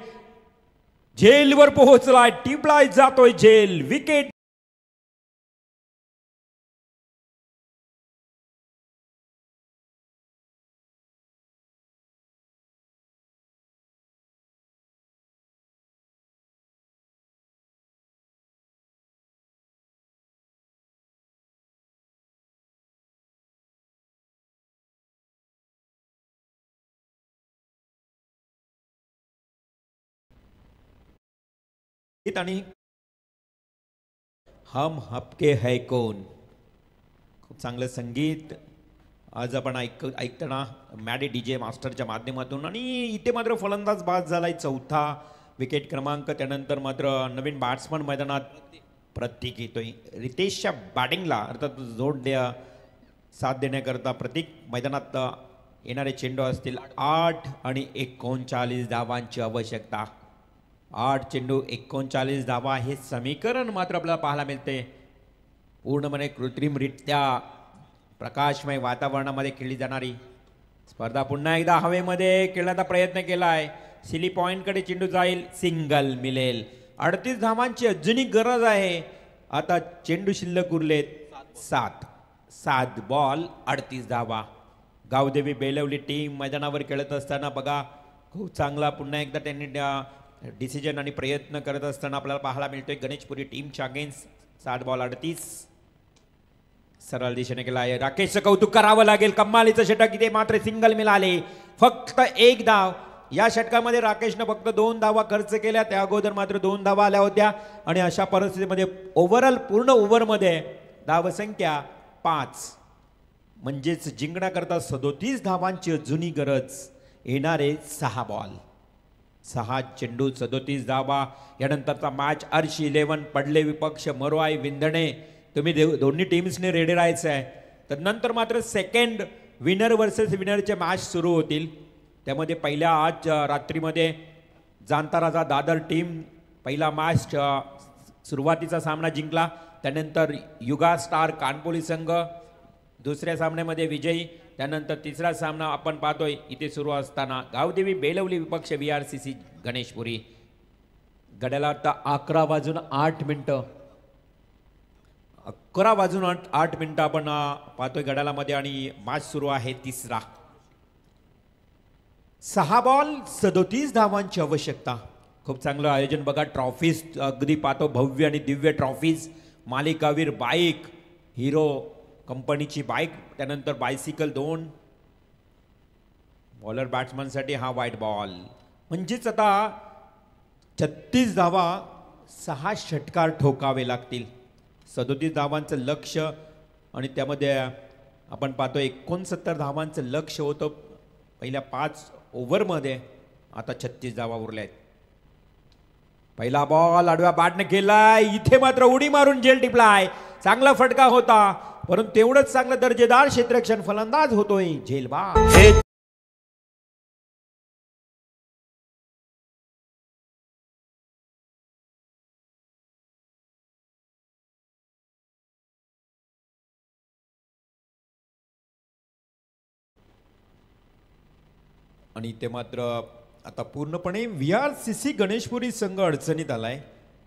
झेलवर पोहोचलाय, टिपलाय जातोय झेल. विकेट. आणि हम हपके है कौन, खूप चांगलं संगीत आज आपण ऐकताना मॅडी DJ मास्टरच्या माध्यमातून. आणि इथे मात्र फलंदाज बाद झालाय, 4था विकेट क्रमांक. त्यानंतर मात्र नवीन बॅट्समन मैदानात प्रतीक येतोय. रितेशच्या बॅटिंगला अर्थात साथ देण्याकरता प्रतीक मैदानात येणारे चेंडू असतील. 8 आणि 39 धावांची आवश्यकता. 8 चेंडू 39 धावा हे समीकरण मात्र आपल्याला पाहायला मिळते. पूर्णपणे कृत्रिमरित्या प्रकाशमय वातावरणामध्ये खेळली जाणारी स्पर्धा पुन्हा एकदा हवेमध्ये खेळण्याचा प्रयत्न केला आहे. सिली पॉइंटकडे चेंडू जाईल, सिंगल मिळेल. 38 धावांची अजूनही गरज आहे. आता चेंडू शिल्लक उरलेत 7 बॉल 38 धावा. गावदेवी बेलवली टीम मैदानावर खेळत असताना बघा खूप चांगला पुन्हा एकदा त्यांनी डिसिजन आणि प्रयत्न करत असताना आपल्याला पाहायला मिळतोय. गणेशपुरी टीमच्या अगेन्स्ट 7 बॉल 38 सरळ दिशेने केला आहे. राकेशचं कौतुक करावं लागेल. कमालीचं षटक इथे मात्र सिंगल मिळाले. फक्त 1 धाव. या षटकामध्ये राकेशनं फक्त 2 धावा खर्च केल्या. त्या अगोदर मात्र 2 धावा आल्या होत्या आणि अशा परिस्थितीमध्ये ओव्हरऑल पूर्ण ओव्हरमध्ये धावसंख्या 5 म्हणजेच जिंकण्याकरता 37 धावांची अजूनही गरज. येणारे 6 बॉल 6 चेंडू 37 धावा. यानंतरचा मॅच अर्शी 11 पडले विपक्ष मरोआई विंधणे. तुम्ही दोन्ही टीम्सने रेडी राहायचं आहे. तर नंतर मात्र सेकंड विनर वर्सेस विनरचे मॅच सुरू होतील. त्यामध्ये पहिल्या आज रात्रीमध्ये जाणता राजा दादर टीम पहिला मॅच सुरुवातीचा सामना जिंकला. त्यानंतर युगा स्टार कानपोली संघ दुसऱ्या सामन्यामध्ये विजयी. त्यानंतर तिसरा सामना आपण पाहतोय इथे सुरू असताना गावदेवी बेलवली विपक्ष VRCC गणेशपुरी. घड्याला आता 11 वाजून 8 मिनिटं 11 वाजून 8 मिनिटं आपण पाहतोय घड्याळामध्ये आणि मॅच सुरू आहे तिसरा. 6 बॉल 37 धावांची आवश्यकता. खूप चांगलं आयोजन बघा. ट्रॉफीज अगदी पाहतो भव्य आणि दिव्य ट्रॉफीज. मालिकावीर बाईक, हिरो कंपनीची बाईक, त्यानंतर बायसिकल 2. बॉलर बॅट्समनसाठी हा व्हाईट बॉल. म्हणजेच आता 36 धावा 6 षटकार ठोकावे लागतील. 37 धावांचं लक्ष आणि त्यामध्ये आपण पाहतो 69 धावांचं लक्ष होतं पहिल्या 5 ओव्हरमध्ये. आता 36 धावा उरल्या आहेत. पहिला बॉल आडव्या बॅटने केलाय. इथे मात्र उडी मारून झेल टिपलाय. चांगला फटका होता परंतु तेवढंच चांगलं दर्जेदार क्षेत्ररक्षण फलंदाज होतोय झेलबाज. आणि ते मात्र आता पूर्णपणे VRCC गणेशपुरी संघ अडचणीत आलाय.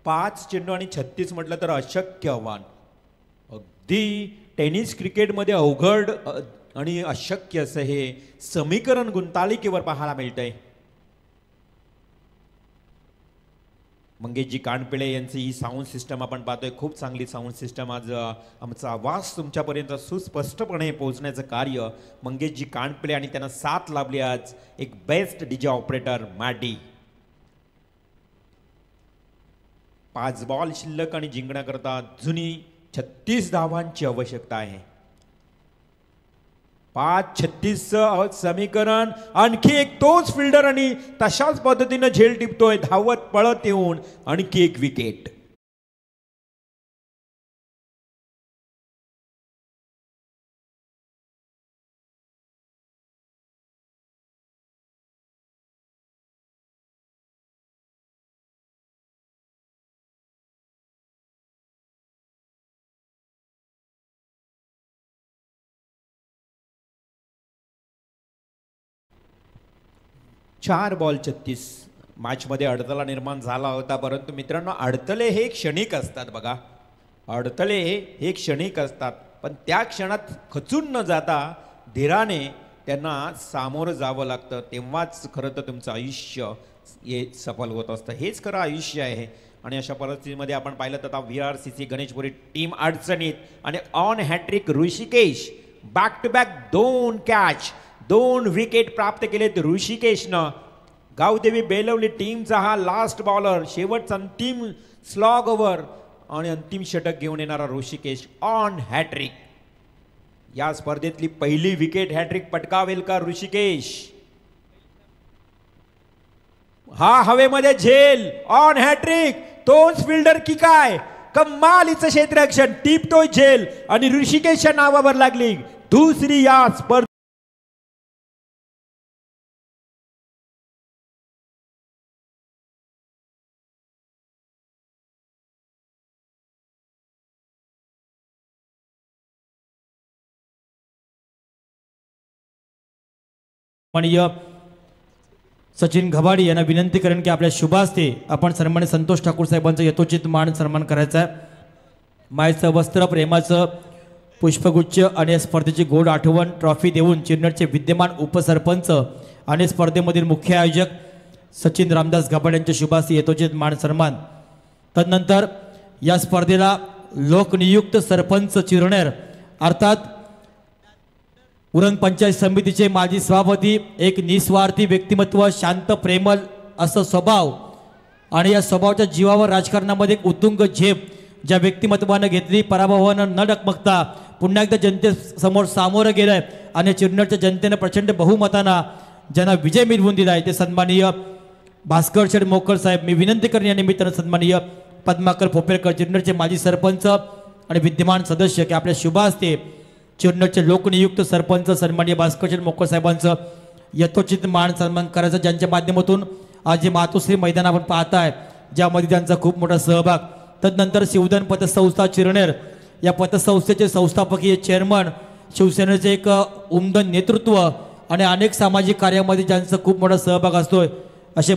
5 चेंडू आणि 36 म्हटलं तर अशक्य आव्हान. अगदी टेनिस क्रिकेटमध्ये अवघड आणि अशक्य असं हे समीकरण गुंतालिकेवर पाहायला मिळतंय. मंगेशजी कानपिळे यांची ही साऊंड सिस्टम आपण पाहतोय. खूप चांगली साऊंड सिस्टम. आज आमचा आवाज तुमच्यापर्यंत सुस्पष्टपणे पोहोचण्याचं कार्य मंगेशजी कानपिळे आणि त्यांना साथ लाभली आज एक best DJ operator Maddy. 5 ball शिल्लक आणि जिंकण्याकरता जुनी 36 धावांची आवश्यकता आहे. 5-36 समीकरण. आणखी एक तोच फिल्डर आणि तशाच पद्धतीनं झेल टिपतोय धावत पळत येऊन आणखी एक विकेट. चार बॉल 36 मॅचमध्ये अडथळा निर्माण झाला होता. परंतु मित्रांनो अडथळे हे क्षणिक असतात बघा. अडथळे हे क्षणिक असतात पण त्या क्षणात खचून न जाता धीराने त्यांना सामोरं जावं लागतं. तेव्हाच खरं तर तुमचं आयुष्य हे सफल होत असतं. हेच खरं आयुष्य आहे. आणि अशा परिस्थितीमध्ये आपण पाहिलं तर आता VRCC गणेशपुरी टीम अडचणीत आणि on hat trick Rishikesh back to back 2 catch 2 wicket प्राप्त केलेत ऋषिकेशनं. गावदेवी बेलवली टीमचा हा लास्ट बॉलर. शेवटचा अंतिम स्लॉग ओव्हर आणि अंतिम षटक घेऊन येणारा ऋषिकेश ऑन हॅट्रिक. या स्पर्धेतली पहिली विकेट हॅट्रिक पटकावेल का ऋषिकेश? हा हवेमध्ये झेल ऑन हॅट्रिक. तोच फिल्डर की काय कमालीचं क्षेत्ररक्षण टिपटोय झेल आणि ऋषिकेशच्या नावावर लागली दुसरी या स्पर्धा. माननीय सचिन घबाडी यांना विनंती करेन की आपल्या शुभ हस्ते आपण सन्मान्य संतोष ठाकूर साहेबांचा यथोचित मान सन्मान करायचा आहे. मायेचं वस्त्र, प्रेमाचं पुष्पगुच्छ आणि या स्पर्धेची गोड आठवण ट्रॉफी देऊन चिरनेरचे विद्यमान उपसरपंच आणि स्पर्धेमधील मुख्य आयोजक सचिन रामदास घबाडी यांच्या शुभ हस्ते यथोचित मान सन्मान. तदनंतर या स्पर्धेला लोकनियुक्त सरपंच चिरनेर अर्थात उरण पंचायत समितीचे माजी सभापती, एक निस्वार्थी व्यक्तिमत्व, शांत प्रेमळ असं स्वभाव आणि या स्वभावाच्या जीवावर राजकारणामध्ये एक उत्तुंग झेप ज्या व्यक्तिमत्वानं घेतली, पराभवानं न डगमगता पुन्हा एकदा जनतेसमोर सामोरं गेलंय आणि चिरनेरच्या जनतेनं प्रचंड बहुमतानं ज्यांना विजय मिळवून दिलाय ते सन्माननीय भास्कर शेठ मोकर साहेब. मी विनंती करेन या निमित्तानं सन्माननीय पद्माकर फोपेरकर चिरनेरचे माजी सरपंच आणि विद्यमान सदस्य की आपल्या शुभ हस्ते चिरनेरचे लोकनियुक्त सरपंच सन्माननीय भास्कर शेठ मोकर साहेबांचं यथोचित मान सन्मान करायचं, ज्यांच्या माध्यमातून आज जे मातोश्री मैदान आपण पाहताय ज्यामध्ये त्यांचा खूप मोठा सहभाग. तदनंतर शिवधन पतसंस्था चिरनेर या पतसंस्थेचे संस्थापकीय चेअरमन, शिवसेनेचे एक उमदं नेतृत्व आणि अनेक सामाजिक कार्यामध्ये ज्यांचा खूप मोठा सहभाग असतोय